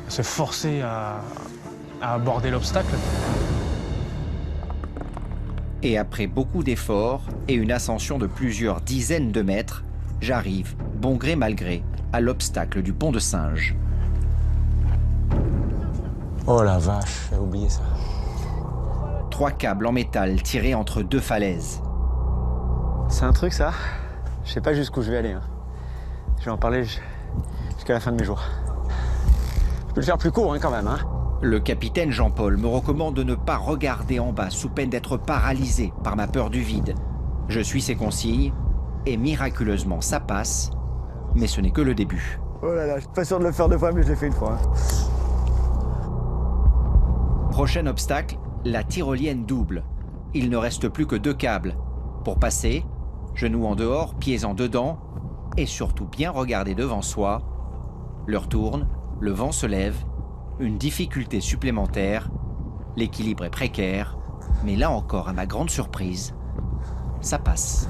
se forcer à aborder l'obstacle. Et après beaucoup d'efforts et une ascension de plusieurs dizaines de mètres, j'arrive, bon gré mal gré, à l'obstacle du pont de Singe. Oh la vache, j'ai oublié ça. 3 câbles en métal tirés entre 2 falaises. C'est un truc ça. Je sais pas jusqu'où je vais aller. Hein. Je vais en parler jusqu'à la fin de mes jours. Je peux le faire plus court hein, quand même. Hein. Le capitaine Jean-Paul me recommande de ne pas regarder en bas sous peine d'être paralysé par ma peur du vide. Je suis ses consignes et miraculeusement ça passe, mais ce n'est que le début. Oh là là, je suis pas sûr de le faire 2 fois, mais je l'ai fait 1 fois. Hein. Prochain obstacle, la tyrolienne double. Il ne reste plus que 2 câbles. Pour passer, genoux en dehors, pieds en dedans, et surtout bien regarder devant soi. L'heure tourne, le vent se lève, une difficulté supplémentaire, l'équilibre est précaire, mais là encore, à ma grande surprise, ça passe.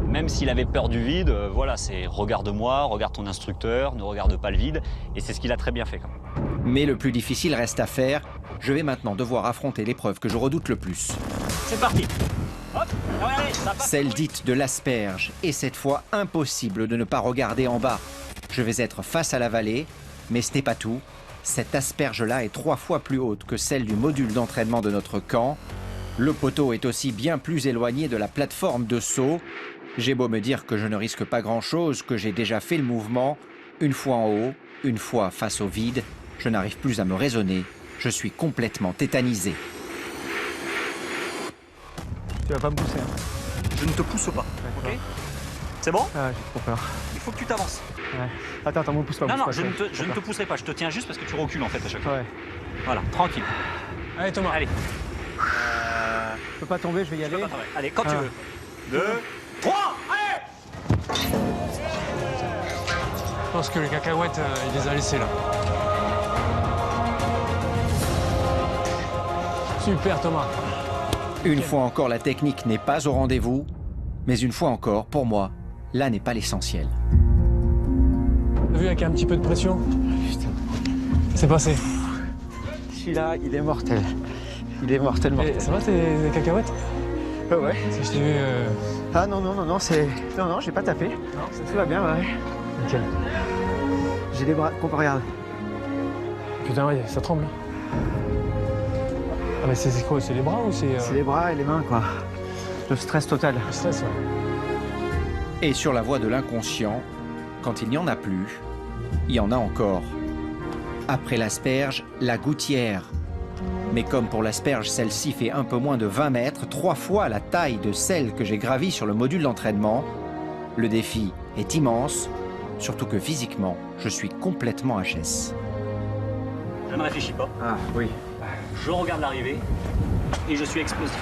Même s'il avait peur du vide, voilà, c'est regarde-moi, regarde ton instructeur, ne regarde pas le vide, et c'est ce qu'il a très bien fait quand même. Mais le plus difficile reste à faire. Je vais maintenant devoir affronter l'épreuve que je redoute le plus. C'est parti. Hop, allez, ça passe. Celle dite de l'asperge, et cette fois impossible de ne pas regarder en bas. Je vais être face à la vallée, mais ce n'est pas tout. Cette asperge-là est 3 fois plus haute que celle du module d'entraînement de notre camp. Le poteau est aussi bien plus éloigné de la plateforme de saut. J'ai beau me dire que je ne risque pas grand-chose, que j'ai déjà fait le mouvement, une fois en haut, une fois face au vide, je n'arrive plus à me raisonner. Je suis complètement tétanisé. Tu vas pas me pousser. Hein. Je ne te pousse pas, ok? C'est bon? Ah, j'ai trop peur. Il faut que tu t'avances. Ouais. Attends, me pousse pas. Non, non, pas, je ne te pousserai pas, je te tiens juste parce que tu recules en fait à chaque fois. Ouais. Voilà, tranquille. Allez Thomas. Allez. Je peux pas tomber, je vais y aller. Allez, quand tu veux. 2, 3, allez! Je pense que les cacahuètes, il les a laissées là. Super Thomas. Une fois encore, la technique n'est pas au rendez-vous, mais une fois encore, pour moi, là n'est pas l'essentiel. T'as vu avec un petit peu de pression? Putain. C'est passé. Celui-là, il est mortel. Il est mortel, mortel. Et ça va tes cacahuètes? Ouais. Si je t'ai vu... Ah non, c'est... Non, j'ai pas tapé. Non, tout va bien, ouais. Nickel. J'ai les bras... Regarde. Putain, ouais, ça tremble. Ah mais c'est quoi? C'est les bras ou c'est... C'est les bras et les mains, quoi. Le stress total. Le stress, ouais. Et sur la voie de l'inconscient, quand il n'y en a plus, il y en a encore. Après l'asperge, la gouttière. Mais comme pour l'asperge, celle-ci fait un peu moins de 20 mètres, 3 fois la taille de celle que j'ai gravie sur le module d'entraînement, le défi est immense, surtout que physiquement, je suis complètement HS. Je ne réfléchis pas. Ah, oui. Je regarde l'arrivée et je suis explosif.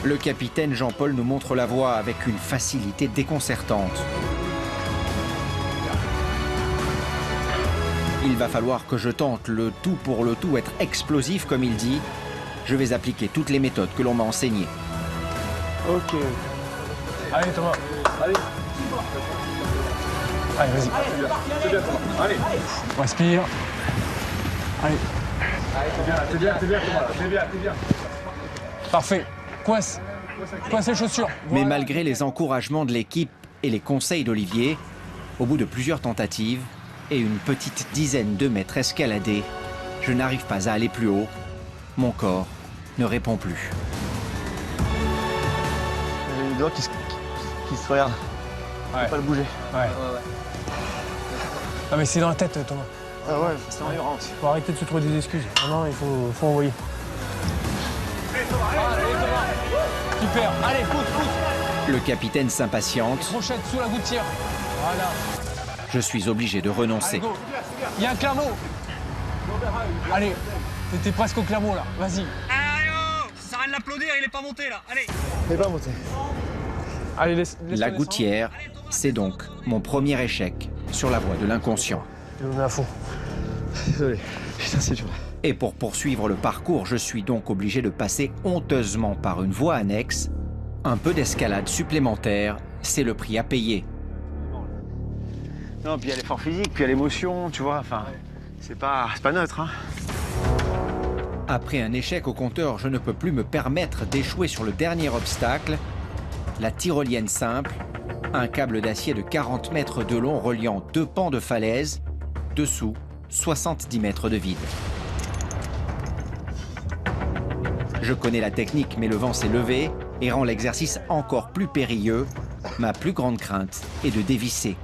Le capitaine Jean-Paul nous montre la voie avec une facilité déconcertante. Il va falloir que je tente le tout pour le tout, être explosif comme il dit. Je vais appliquer toutes les méthodes que l'on m'a enseignées. Ok. Allez Thomas, allez. Allez, vas-y. C'est bien, Thomas. Allez. Respire. Allez. C'est bien, Thomas. C'est bien. Parfait. Coince les chaussures. Mais malgré les encouragements de l'équipe et les conseils d'Olivier, au bout de plusieurs tentatives et une petite dizaine de mètres escaladés, je n'arrive pas à aller plus haut. Mon corps ne répond plus. J'ai les doigts qui se regardent. Je peux pas le bouger. Ouais. Ah mais c'est dans la tête, Thomas. Ah ouais, c'est en urgence. Il faut arrêter de se trouver des excuses. Non, il faut envoyer. Allez, Thomas. Super. Allez, pousse. Le capitaine s'impatiente. Crochette sous la gouttière. Voilà. Je suis obligé de renoncer. Allez, go. Il y a un clameau. Allez, t'es presque au clameau là. Vas-y. Allez, oh, ça sert à rien de l'applaudir, il est pas monté là. Allez. Il est pas monté. Allez, laisse La gouttière, c'est donc mon premier échec sur la voie de l'inconscient. Je me mets à fond. Désolé. Putain, c'est dur. Et pour poursuivre le parcours, je suis donc obligé de passer honteusement par une voie annexe. Un peu d'escalade supplémentaire, c'est le prix à payer. Non, puis il y a l'effort physique, puis il y a l'émotion, tu vois. Enfin, c'est pas neutre, hein. Après un échec au compteur, je ne peux plus me permettre d'échouer sur le dernier obstacle, la tyrolienne simple, un câble d'acier de 40 mètres de long reliant deux pans de falaise, dessous 70 mètres de vide. Je connais la technique, mais le vent s'est levé et rend l'exercice encore plus périlleux. Ma plus grande crainte est de dévisser.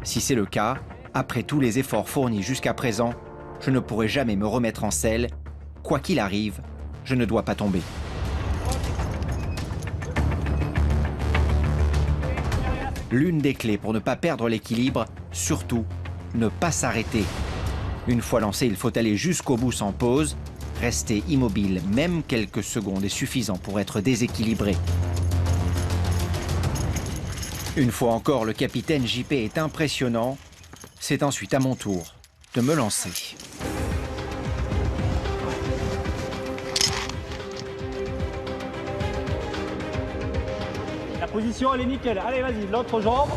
Si c'est le cas, après tous les efforts fournis jusqu'à présent, je ne pourrai jamais me remettre en selle. Quoi qu'il arrive, je ne dois pas tomber. L'une des clés pour ne pas perdre l'équilibre, surtout, ne pas s'arrêter. Une fois lancé, il faut aller jusqu'au bout sans pause. Rester immobile, même quelques secondes, est suffisant pour être déséquilibré. Une fois encore, le capitaine JP est impressionnant. C'est ensuite à mon tour de me lancer. La position, elle est nickel. Allez, vas-y, l'autre jambe.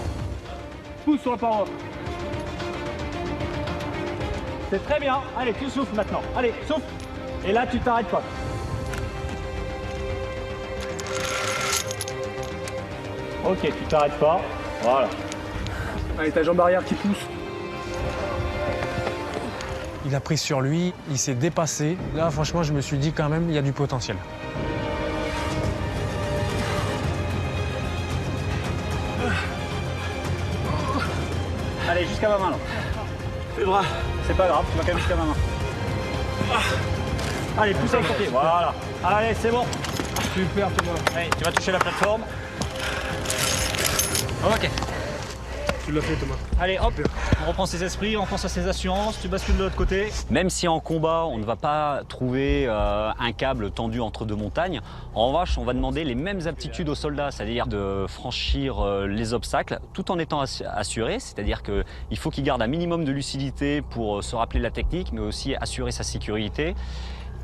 Pousse sur la paroi. C'est très bien. Allez, tu souffles maintenant. Allez, souffle. Et là, tu t'arrêtes pas. Ok, tu t'arrêtes pas. Voilà. Allez, ta jambe arrière qui pousse. Il a pris sur lui, il s'est dépassé. Là, franchement, je me suis dit quand même, il y a du potentiel. Allez, jusqu'à ma main là. Fais le bras. C'est pas grave, tu vas quand même jusqu'à ma main. Allez, pousse avec ton pied. Voilà. Allez, c'est bon. Super, Thomas. Allez, tu vas toucher la plateforme. Ok. Tu l'as fait, Thomas. Allez, hop, on reprend ses esprits, on pense à ses assurances, tu bascules de l'autre côté. Même si en combat, on ne va pas trouver un câble tendu entre deux montagnes, en revanche, on va demander les mêmes aptitudes aux soldats, c'est-à-dire de franchir les obstacles tout en étant assuré, c'est-à-dire qu'il faut qu'il garde un minimum de lucidité pour se rappeler la technique, mais aussi assurer sa sécurité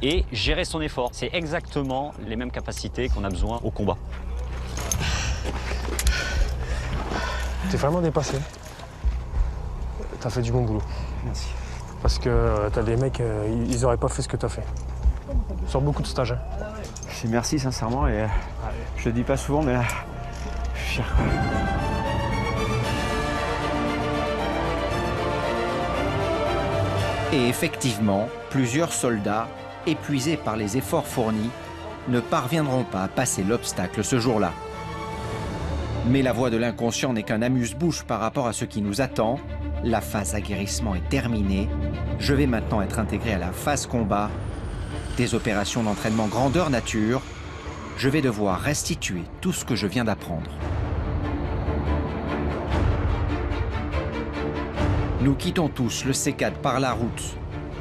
et gérer son effort. C'est exactement les mêmes capacités qu'on a besoin au combat. T'es vraiment dépassé. T'as fait du bon boulot. Merci. Parce que t'as des mecs, ils auraient pas fait ce que t'as fait. Sur beaucoup de stages. C'est merci sincèrement et je le dis pas souvent mais là, je suis fier. Et effectivement, plusieurs soldats, épuisés par les efforts fournis, ne parviendront pas à passer l'obstacle ce jour-là. Mais la voie de l'inconscient n'est qu'un amuse-bouche par rapport à ce qui nous attend. La phase aguerrissement est terminée. Je vais maintenant être intégré à la phase combat. Des opérations d'entraînement grandeur nature. Je vais devoir restituer tout ce que je viens d'apprendre. Nous quittons tous le C4 par la route.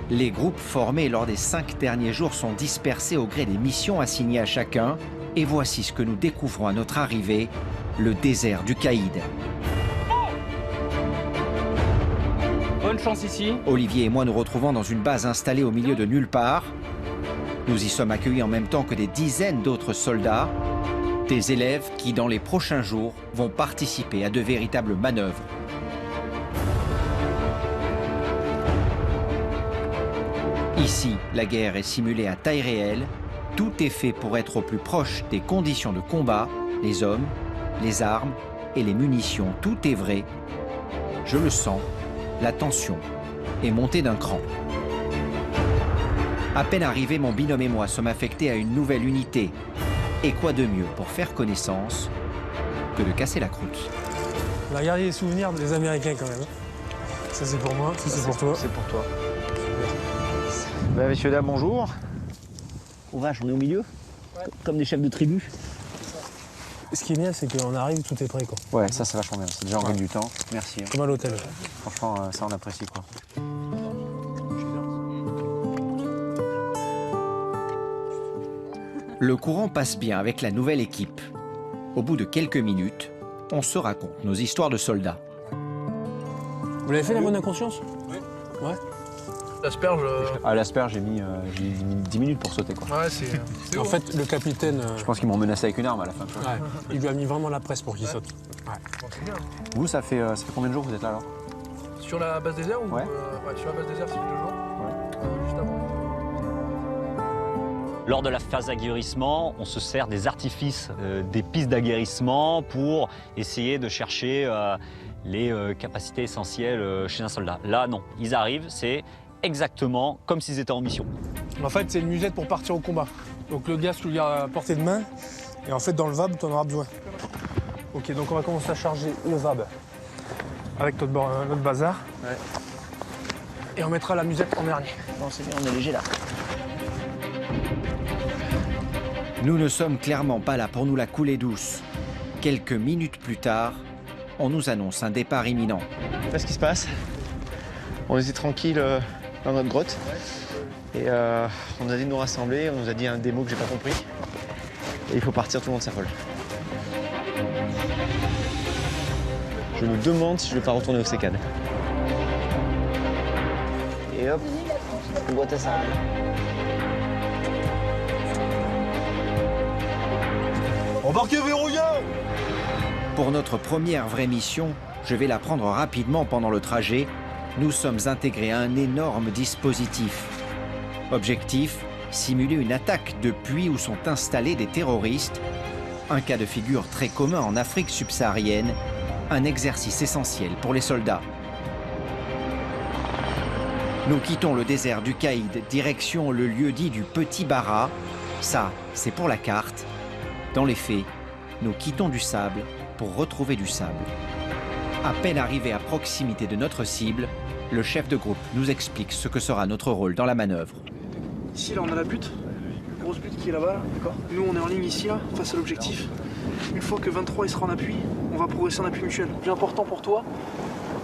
Les groupes formés lors des 5 derniers jours sont dispersés au gré des missions assignées à chacun. Et voici ce que nous découvrons à notre arrivée, le désert du Caïd. Bonne chance ici. Olivier et moi nous retrouvons dans une base installée au milieu de nulle part. Nous y sommes accueillis en même temps que des dizaines d'autres soldats, des élèves qui, dans les prochains jours, vont participer à de véritables manœuvres. Ici, la guerre est simulée à taille réelle. Tout est fait pour être au plus proche des conditions de combat, les hommes, les armes et les munitions. Tout est vrai. Je le sens, la tension est montée d'un cran. À peine arrivé, mon binôme et moi sommes affectés à une nouvelle unité. Et quoi de mieux pour faire connaissance que de casser la croûte? On a gardé les souvenirs des Américains quand même. Ça c'est pour moi, ça c'est pour toi. C'est pour toi. Bah, messieurs, dames, bonjour. Oh vache, on est au milieu, comme des chefs de tribu. Ce qui est bien, c'est qu'on arrive, tout est prêt, quoi. Ouais, ça c'est vachement bien. C'est déjà on gagne du temps. Merci. Hein. Comme à l'hôtel. Franchement, ça on apprécie quoi. Le courant passe bien avec la nouvelle équipe. Au bout de quelques minutes, on se raconte nos histoires de soldats. Vous l'avez fait la bonne inconscience? Oui. Ouais. L'asperge. À l'asperge, j'ai mis 10 minutes pour sauter quoi. Ouais, c'est. En fait, le capitaine. Je pense qu'ils m'ont menacé avec une arme à la fin. Tu vois. Ouais. Il lui a mis vraiment la presse pour qu'il saute. Ouais. Vous, ça fait combien de jours que vous êtes là alors? Sur la base désert ou ouais. Ouais, sur la base désert, c'est 2 jours. Ouais. Juste avant. Lors de la phase d'aguerrissement, on se sert des artifices, des pistes d'aguerrissement pour essayer de chercher les capacités essentielles chez un soldat. Là, non. Ils arrivent, c'est exactement comme s'ils étaient en mission. En fait, c'est une musette pour partir au combat. Donc le gaz, tu le gardes à portée de main. Et en fait, dans le VAB, tu en auras besoin. Ok, donc on va commencer à charger le VAB avec notre bazar. Ouais. Et on mettra la musette en dernier. Non, c'est bien, on est léger là. Nous ne sommes clairement pas là pour nous la couler douce. Quelques minutes plus tard, on nous annonce un départ imminent. Qu'est-ce qui se passe? On était tranquille dans notre grotte et on a dit de nous rassembler, on nous a dit des mots que j'ai pas compris. Et il faut partir, tout le monde s'affole. Je me demande si je vais pas retourner au CECAD. Et hop, boîte à ça. Embarquez verrouillé! Pour notre première vraie mission, je vais la prendre rapidement pendant le trajet. Nous sommes intégrés à un énorme dispositif. Objectif, simuler une attaque de puits où sont installés des terroristes. Un cas de figure très commun en Afrique subsaharienne. Un exercice essentiel pour les soldats. Nous quittons le désert du Caïd, direction le lieu-dit du Petit Bara. Ça, c'est pour la carte. Dans les faits, nous quittons du sable pour retrouver du sable. À peine arrivé à proximité de notre cible, le chef de groupe nous explique ce que sera notre rôle dans la manœuvre. Ici, là, on a la butte, la grosse butte qui est là-bas, d'accord. Nous, on est en ligne ici, là, face à l'objectif. Une fois que 23 il sera en appui, on va progresser en appui mutuel. Le plus important pour toi,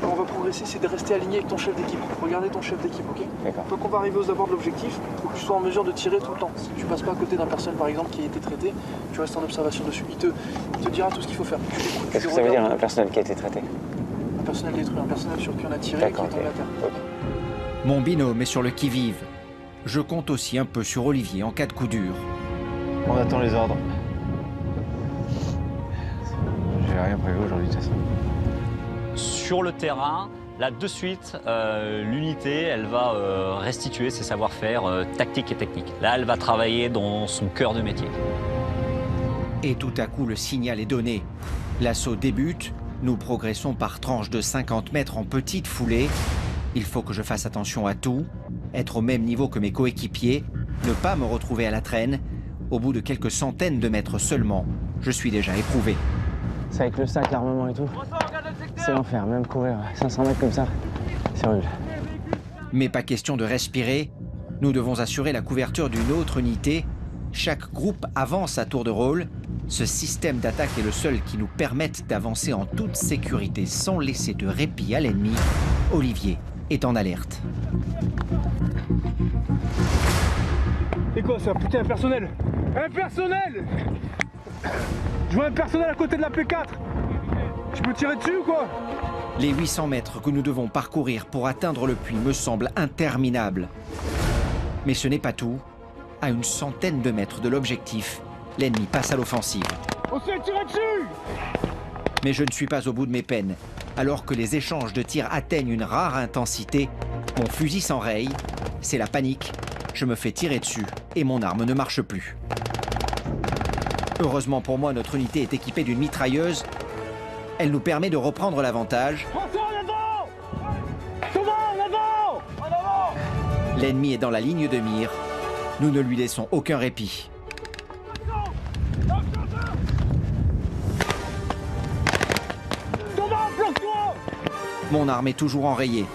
quand on va progresser, c'est de rester aligné avec ton chef d'équipe. Regardez ton chef d'équipe, ok? D'accord. Tant qu'on va arriver aux abords de l'objectif, il faut que tu sois en mesure de tirer tout le temps. Si tu passes pas à côté d'un personnel, par exemple, qui a été traité, tu restes en observation dessus. Il te dira tout ce qu'il faut faire. Qu'est-ce que ça veut dire, un personnel qui a été traité? Un personnel détruit, un personnel sur qui on a tiré, qui est tombé à terre. Okay. Mon binôme est sur le qui-vive. Je compte aussi un peu sur Olivier en cas de coup dur. On attend les ordres. J'ai rien prévu aujourd'hui de toute façon. Sur le terrain, là de suite, l'unité, elle va restituer ses savoir-faire tactiques et techniques. Là, elle va travailler dans son cœur de métier. Et tout à coup, le signal est donné. L'assaut débute. Nous progressons par tranches de 50 mètres en petite foulée. Il faut que je fasse attention à tout, être au même niveau que mes coéquipiers, ne pas me retrouver à la traîne. Au bout de quelques centaines de mètres seulement, je suis déjà éprouvé. C'est avec le sac, l'armement et tout. C'est l'enfer, même courir 500 mètres comme ça, c'est horrible. Mais pas question de respirer. Nous devons assurer la couverture d'une autre unité. Chaque groupe avance à tour de rôle. Ce système d'attaque est le seul qui nous permette d'avancer en toute sécurité sans laisser de répit à l'ennemi. Olivier est en alerte. C'est quoi ça? Putain, un personnel! Un personnel! Je vois un personnel à côté de la P4! Je peux tirer dessus ou quoi? Les 800 mètres que nous devons parcourir pour atteindre le puits me semblent interminables. Mais ce n'est pas tout. À une centaine de mètres de l'objectif, l'ennemi passe à l'offensive. On se fait tirer dessus! Mais je ne suis pas au bout de mes peines. Alors que les échanges de tirs atteignent une rare intensité, mon fusil s'enraye, c'est la panique, je me fais tirer dessus et mon arme ne marche plus. Heureusement pour moi, notre unité est équipée d'une mitrailleuse. Elle nous permet de reprendre l'avantage. L'ennemi est dans la ligne de mire. Nous ne lui laissons aucun répit. Mon arme est toujours enrayée.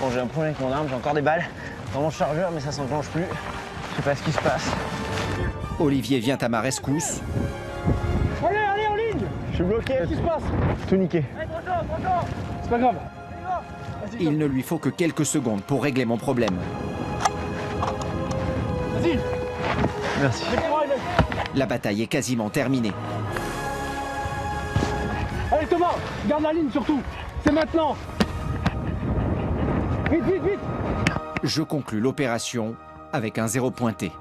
Bon, j'ai un problème avec mon arme, j'ai encore des balles dans mon chargeur, mais ça s'enclenche plus. Je sais pas ce qui se passe. Olivier vient à ma rescousse. Allez, allez, en ligne! Je suis bloqué. Qu'est-ce qui se passe? Tout niqué. C'est pas grave. Il ne lui faut que quelques secondes pour régler mon problème. Vas-y! Merci. La bataille est quasiment terminée. Allez Thomas, garde la ligne surtout. C'est maintenant. Vite, vite, vite. Je conclus l'opération avec un 0 pointé.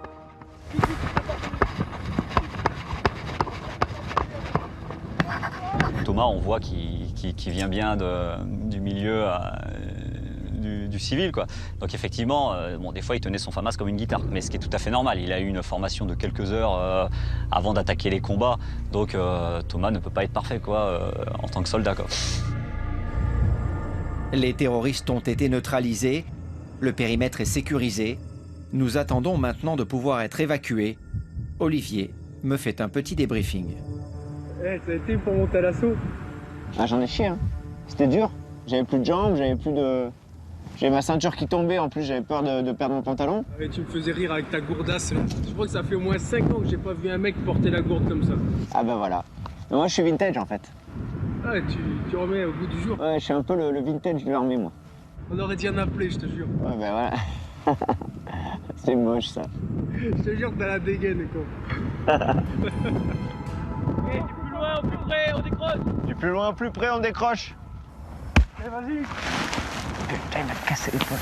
Thomas, on voit qu'il vient bien du milieu du civil, quoi. Donc effectivement, bon, des fois, il tenait son FAMAS comme une guitare, mais ce qui est tout à fait normal. Il a eu une formation de quelques heures avant d'attaquer les combats, donc Thomas ne peut pas être parfait, quoi, en tant que soldat, quoi. Les terroristes ont été neutralisés, le périmètre est sécurisé. Nous attendons maintenant de pouvoir être évacués. Olivier me fait un petit débriefing. Eh, ça a été pour monter à l'assaut? Ah, j'en ai chié, hein. C'était dur. J'avais plus de jambes, j'avais plus de... J'avais ma ceinture qui tombait, en plus j'avais peur de perdre mon pantalon. Et tu me faisais rire avec ta gourdasse. Je crois que ça fait au moins 5 ans que j'ai pas vu un mec porter la gourde comme ça. Ah bah voilà. Mais moi je suis vintage en fait. Ah, tu remets au bout du jour. Ouais, je suis un peu le vintage de l'armée, moi. On aurait dû en appeler, je te jure. Ouais, bah voilà. C'est moche ça. Je te jure, t'as la dégaine, quoi. Du plus loin au plus près, on décroche. Du plus loin au plus près, on décroche. Allez, vas-y. Putain, il m'a cassé l'épaule.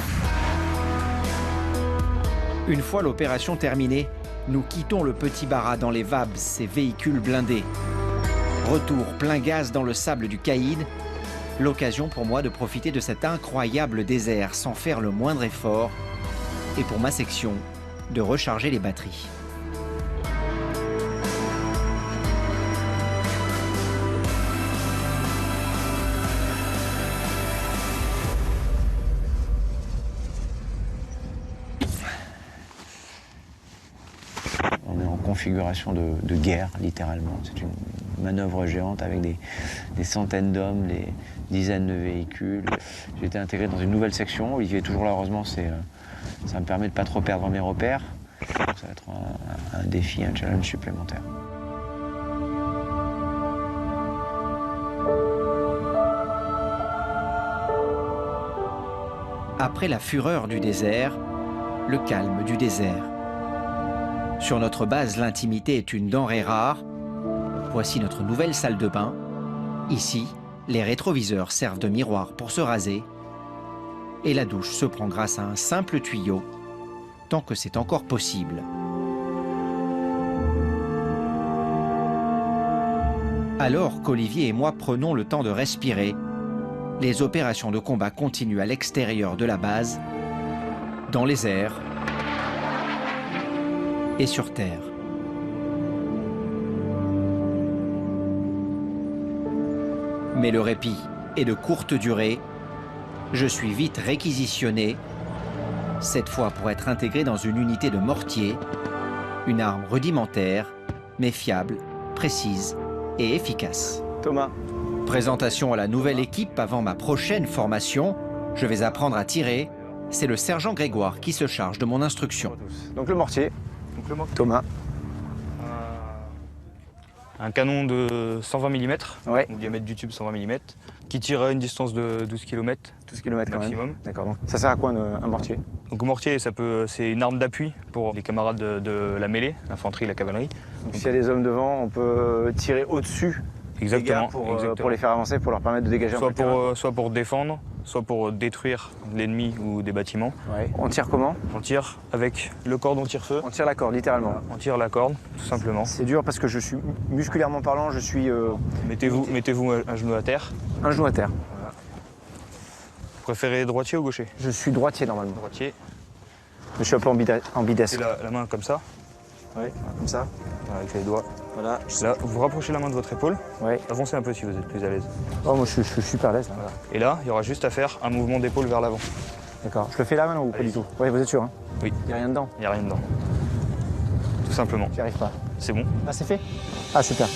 Une fois l'opération terminée, nous quittons le petit Bara dans les VAB, ces véhicules blindés. Retour plein gaz dans le sable du Caïd, l'occasion pour moi de profiter de cet incroyable désert sans faire le moindre effort, et pour ma section, de recharger les batteries. On est en configuration de guerre, littéralement. C'est une manœuvre géante avec des centaines d'hommes, des dizaines de véhicules. J'ai été intégré dans une nouvelle section. Olivier est toujours là, heureusement, ça me permet de ne pas trop perdre mes repères. Ça va être un défi, un challenge supplémentaire. Après la fureur du désert, le calme du désert. Sur notre base, l'intimité est une denrée rare. Voici notre nouvelle salle de bain. Ici, les rétroviseurs servent de miroir pour se raser. Et la douche se prend grâce à un simple tuyau, tant que c'est encore possible. Alors qu'Olivier et moi prenons le temps de respirer, les opérations de combat continuent à l'extérieur de la base, dans les airs et sur terre. Mais le répit est de courte durée. Je suis vite réquisitionné, cette fois pour être intégré dans une unité de mortier, une arme rudimentaire, mais fiable, précise et efficace. Thomas. Présentation à la nouvelle équipe avant ma prochaine formation. Je vais apprendre à tirer. C'est le sergent Grégoire qui se charge de mon instruction. Donc le mortier. Thomas. un canon de 120 mm, Ouais. donc diamètre du tube 120 mm, qui tire à une distance de 12 km. 12 km maximum. D'accord. Donc ça sert à quoi un mortier? Donc le mortier, c'est une arme d'appui pour les camarades de la mêlée, l'infanterie, la cavalerie. Donc s'il y a des hommes devant, on peut tirer au-dessus des gars pour les faire avancer, pour leur permettre de dégager un peu le terrain. Soit pour défendre, soit pour détruire l'ennemi ou des bâtiments. Ouais. On tire comment? On tire avec le cordon tire-feu. On tire la corde, littéralement. On tire la corde, tout simplement. C'est dur parce que je suis, musculairement parlant, je suis... Mettez-vous un genou à terre. Un genou à terre. Voilà. Vous préférez droitier ou gaucher? Je suis droitier, normalement. Droitier. Je suis un peu ambidesque. La main comme ça. Oui, comme ça. Voilà, avec les doigts. Voilà. Là, vous rapprochez la main de votre épaule. Ouais. Avancez un peu si vous êtes plus à l'aise. Oh, moi, je suis super à l'aise. Voilà. Et là, il y aura juste à faire un mouvement d'épaule vers l'avant. D'accord. Je le fais là maintenant ou pas du tout? Oui, vous êtes sûr, hein? Oui. Il n'y a rien dedans? Il n'y a rien dedans. Tout simplement. J'y arrive pas. C'est bon. Ah, c'est fait? Ah, super.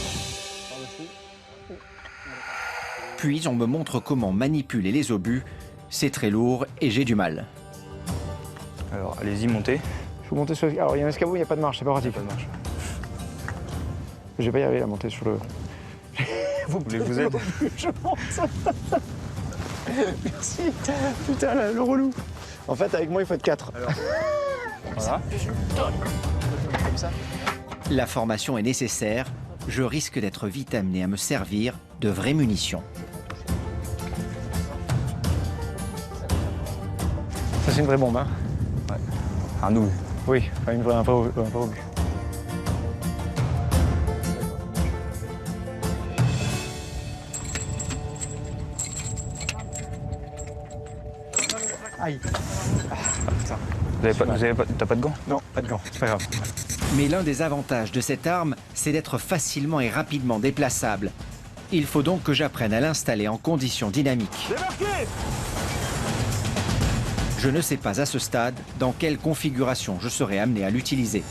Puis on me montre comment manipuler les obus. C'est très lourd et j'ai du mal. Alors, allez-y, montez. Je vais monter sur... Alors, il y a un escabeau, il n'y a pas de marche, c'est pas pratique. Pas de marche. Je vais pas y arriver à monter sur le... Vous voulez que je vous aide? Je pense. Merci. Putain, le relou. En fait, avec moi, il faut être 4. Alors... Voilà. Comme ça. La formation est nécessaire. Je risque d'être vite amené à me servir de vraies munitions. Ça, c'est une vraie bombe, hein? Ouais. Un obus. Oui, enfin, un vrai obus. Aïe. T'as pas de gants? Non, pas de gants, c'est pas grave. Mais l'un des avantages de cette arme, c'est d'être facilement et rapidement déplaçable. Il faut donc que j'apprenne à l'installer en conditions dynamiques. Débarquez! Je ne sais pas à ce stade dans quelle configuration je serai amené à l'utiliser.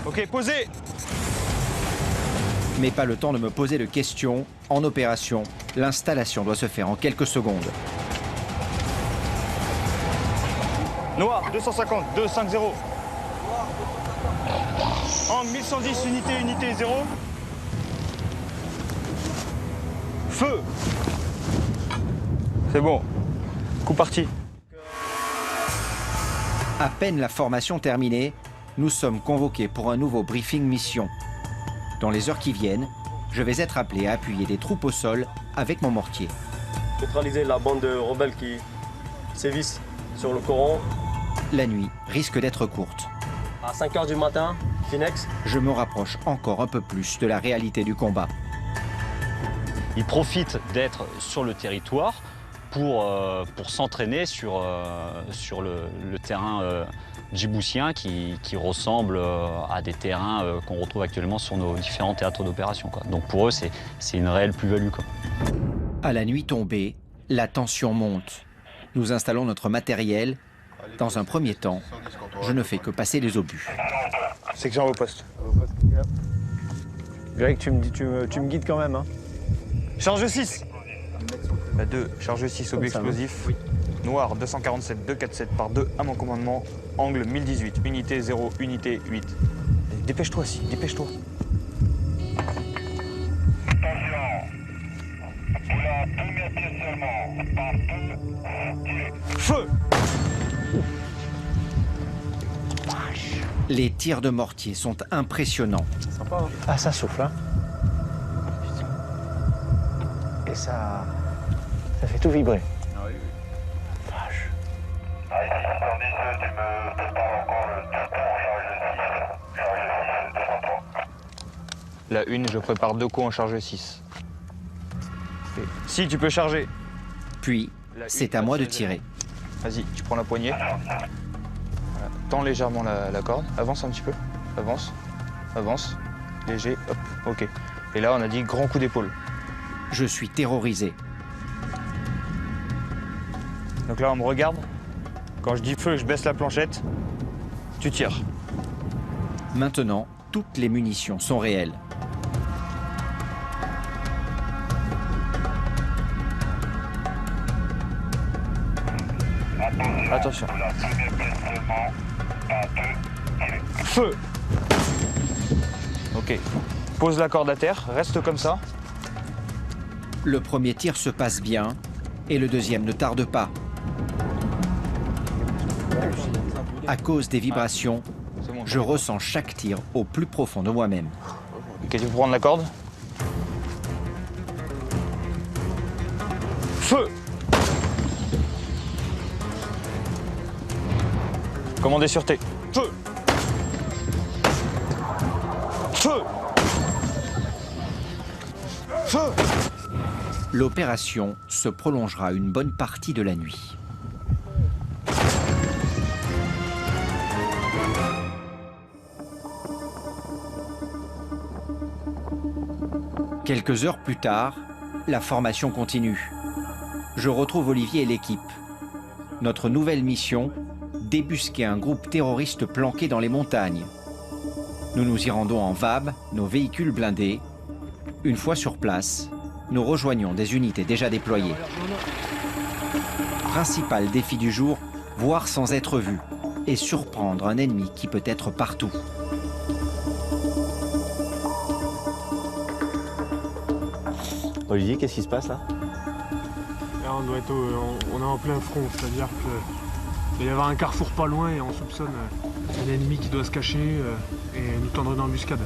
Ok, posez! Mais pas le temps de me poser de questions. En opération, l'installation doit se faire en quelques secondes. Noir, 250, 250. En 1110, unité 0. Feu! C'est bon. Coup parti. À peine la formation terminée, nous sommes convoqués pour un nouveau briefing mission. Dans les heures qui viennent, je vais être appelé à appuyer des troupes au sol avec mon mortier. Neutraliser la bande de rebelles qui sévissent sur le Coran. La nuit risque d'être courte. À 5 h du matin, Finex. Je me rapproche encore un peu plus de la réalité du combat. Ils profitent d'être sur le territoire pour s'entraîner sur le terrain djiboutien qui ressemble à des terrains qu'on retrouve actuellement sur nos différents théâtres d'opération. Donc pour eux, c'est une réelle plus-value. À la nuit tombée, la tension monte. Nous installons notre matériel. Dans un premier temps, je ne fais que passer les obus. Section au poste. Greg, tu me guides quand même, hein? Charge 6. 2, charge 6, obus explosif. Oui. Noir, 247, 247 par 2 à mon commandement. Angle 1018, unité 0, unité 8. Dépêche-toi, si, dépêche-toi. Feu! Les tirs de mortier sont impressionnants. Sympa, hein? Ah, ça souffle, hein? Et ça fait tout vibrer. Ah oui, oui. Vache. La 1, je prépare 2 coups en charge 6. Si, tu peux charger. Puis, c'est à moi de tirer. Vas-y, tu prends la poignée. Voilà. Tends légèrement la corde. Avance un petit peu. Avance. Avance. Léger. Hop. Ok. Et là, on a dit grand coup d'épaule. Je suis terrorisé. Donc là, on me regarde. Quand je dis feu, je baisse la planchette. Tu tires. Maintenant, toutes les munitions sont réelles. Attention. Feu! Ok. Pose la corde à terre, reste comme ça. Le premier tir se passe bien et le deuxième ne tarde pas. À cause des vibrations, je ressens chaque tir au plus profond de moi-même. Ok, tu peux prendre la corde. Feu! Commandez sûreté. Feu! Feu! Feu! L'opération se prolongera une bonne partie de la nuit. Quelques heures plus tard, la formation continue. Je retrouve Olivier et l'équipe. Notre nouvelle mission, débusquer un groupe terroriste planqué dans les montagnes. Nous nous y rendons en VAB, nos véhicules blindés. Une fois sur place, nous rejoignons des unités déjà déployées. Principal défi du jour, voir sans être vu et surprendre un ennemi qui peut être partout. Olivier, qu'est-ce qui se passe là? Là, on est en plein front, c'est-à-dire qu'il va y avoir un carrefour pas loin et on soupçonne un ennemi qui doit se cacher et nous tendre une embuscade.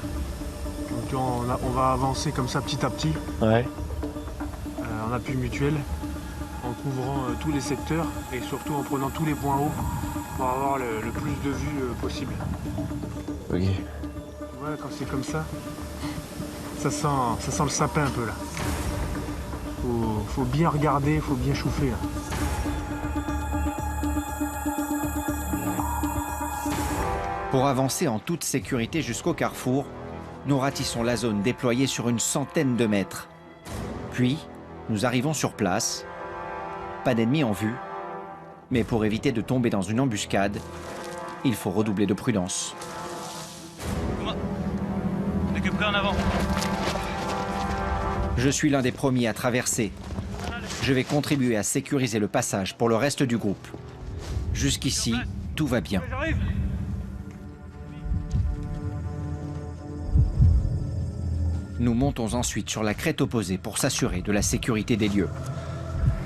Donc on va avancer comme ça petit à petit, en appui mutuel, en couvrant tous les secteurs et surtout en prenant tous les points hauts pour avoir le plus de vues possible. Ok. Voilà, quand c'est comme ça, ça sent le sapin un peu là. Faut bien regarder, faut bien chauffer là. Pour avancer en toute sécurité jusqu'au carrefour, nous ratissons la zone déployée sur une centaine de mètres. Puis, nous arrivons sur place. Pas d'ennemis en vue, mais pour éviter de tomber dans une embuscade, il faut redoubler de prudence. L'équipe en avant. Je suis l'un des premiers à traverser. Je vais contribuer à sécuriser le passage pour le reste du groupe. Jusqu'ici, tout va bien. Nous montons ensuite sur la crête opposée pour s'assurer de la sécurité des lieux.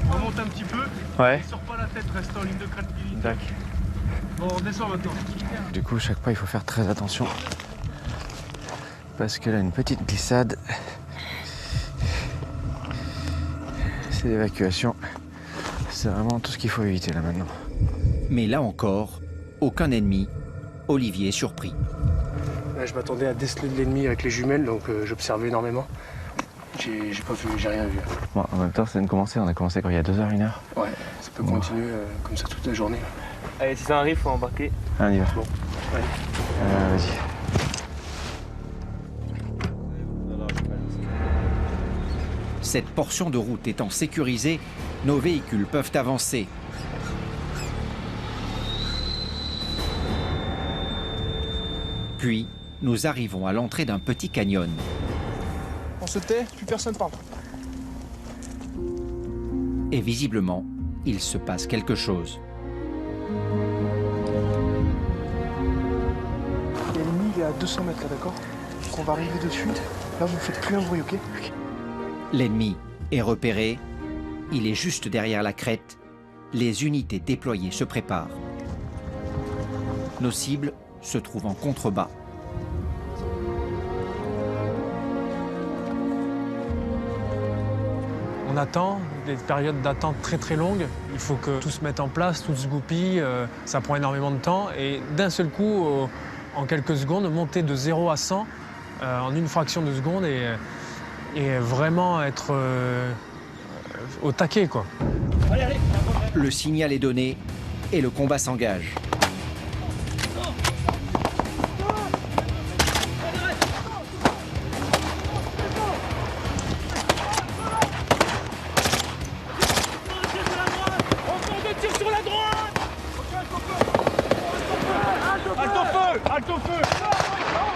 On remonte un petit peu. Ouais. Sors pas la tête, reste en ligne de crête. D'accord. Bon, on descend maintenant. Du coup, chaque fois, il faut faire très attention. Parce que là, une petite glissade, c'est l'évacuation. C'est vraiment tout ce qu'il faut éviter là maintenant. Mais là encore, aucun ennemi. Olivier est surpris. Là, je m'attendais à déceler de l'ennemi avec les jumelles, donc j'observais énormément. J'ai pas vu, j'ai rien vu. Bon, en même temps, ça vient de commencer. On a commencé quand il y a 2 heures, 1 heure. Ouais, ça peut continuer comme ça toute la journée. Allez, si ça arrive, faut embarquer. Allez, on y va. Bon, allez. Vas-y. Cette portion de route étant sécurisée, nos véhicules peuvent avancer. Puis, nous arrivons à l'entrée d'un petit canyon. On se tait, plus personne parle. Et visiblement, il se passe quelque chose. L'ennemi, il est à 200 mètres là, d'accord? Donc on va arriver de suite. Là, vous ne faites plus un bruit, ok? L'ennemi est repéré. Il est juste derrière la crête. Les unités déployées se préparent. Nos cibles se trouvent en contrebas. On attend, des périodes d'attente très très longues. Il faut que tout se mette en place, tout se goupille. Ça prend énormément de temps. Et d'un seul coup, en quelques secondes, monter de 0 à 100 en une fraction de seconde et vraiment être au taquet, quoi. Allez, allez. Le signal est donné et le combat s'engage.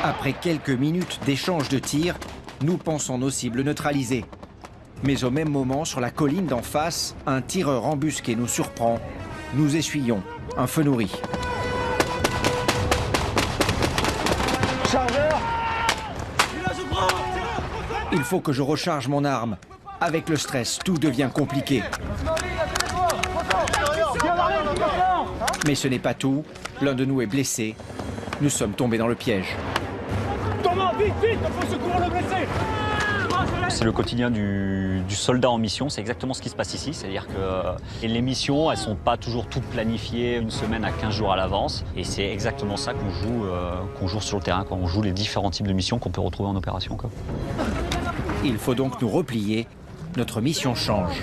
Après quelques minutes d'échange de tirs, nous pensons nos cibles neutralisées. Mais au même moment, sur la colline d'en face, un tireur embusqué nous surprend. Nous essuyons un feu nourri. Chargeur! Et là, je prends! faut que je recharge mon arme. Avec le stress, tout devient compliqué. Mais ce n'est pas tout. L'un de nous est blessé. Nous sommes tombés dans le piège. Thomas, vite, vite, il faut secourir le blessé. C'est le quotidien du soldat en mission, c'est exactement ce qui se passe ici. C'est-à-dire que les missions, elles ne sont pas toujours toutes planifiées une semaine à 15 jours à l'avance. Et c'est exactement ça qu'on joue sur le terrain, quand on joue les différents types de missions qu'on peut retrouver en opération, quoi. Il faut donc nous replier. Notre mission change.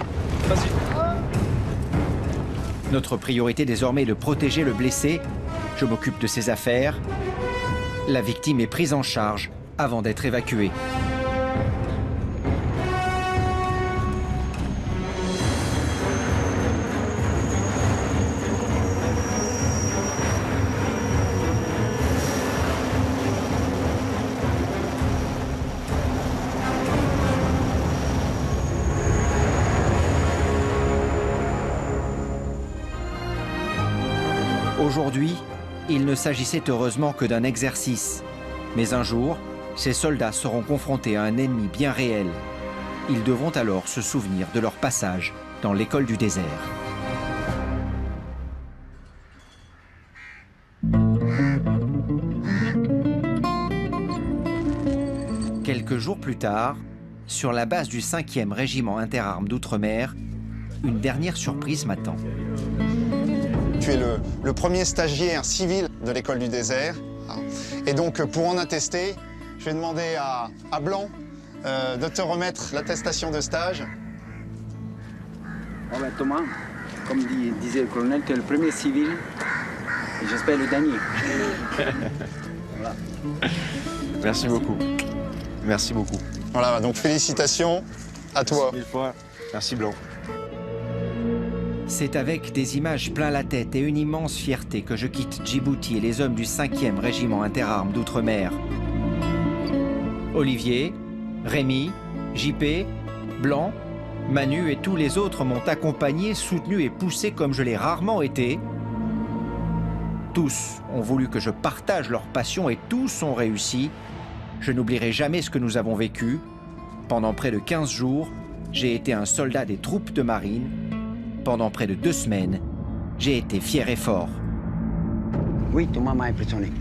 Notre priorité désormais est de protéger le blessé. Je m'occupe de ses affaires. La victime est prise en charge avant d'être évacuée. Aujourd'hui, il ne s'agissait heureusement que d'un exercice. Mais un jour, ces soldats seront confrontés à un ennemi bien réel. Ils devront alors se souvenir de leur passage dans l'école du désert. Quelques jours plus tard, sur la base du 5e régiment interarmes d'Outre-mer, une dernière surprise m'attend. Tu es le premier stagiaire civil de l'école du désert. Et donc, pour en attester, je vais demander à Blanc de te remettre l'attestation de stage. Oh ben, Thomas, comme disait le colonel, tu es le premier civil et j'espère le dernier. Voilà. Merci beaucoup. Merci beaucoup. Voilà, donc félicitations à toi. Merci mille fois. Merci Blanc. C'est avec des images plein la tête et une immense fierté que je quitte Djibouti et les hommes du 5e régiment interarmes d'Outre-mer. Olivier, Rémi, JP, Blanc, Manu et tous les autres m'ont accompagné, soutenu et poussé comme je l'ai rarement été. Tous ont voulu que je partage leur passion et tous ont réussi. Je n'oublierai jamais ce que nous avons vécu. Pendant près de 15 jours, j'ai été un soldat des troupes de marine. Pendant près de 2 semaines, j'ai été fier et fort. Oui, Thomas m'a impressionné.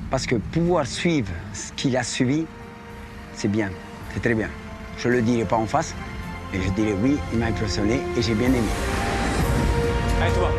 Parce que pouvoir suivre ce qu'il a suivi, c'est bien, c'est très bien. Je ne le dirai pas en face, mais je dirai oui, il m'a impressionné et j'ai bien aimé. Allez, toi.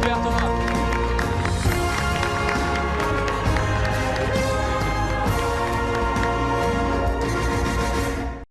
Super Thomas.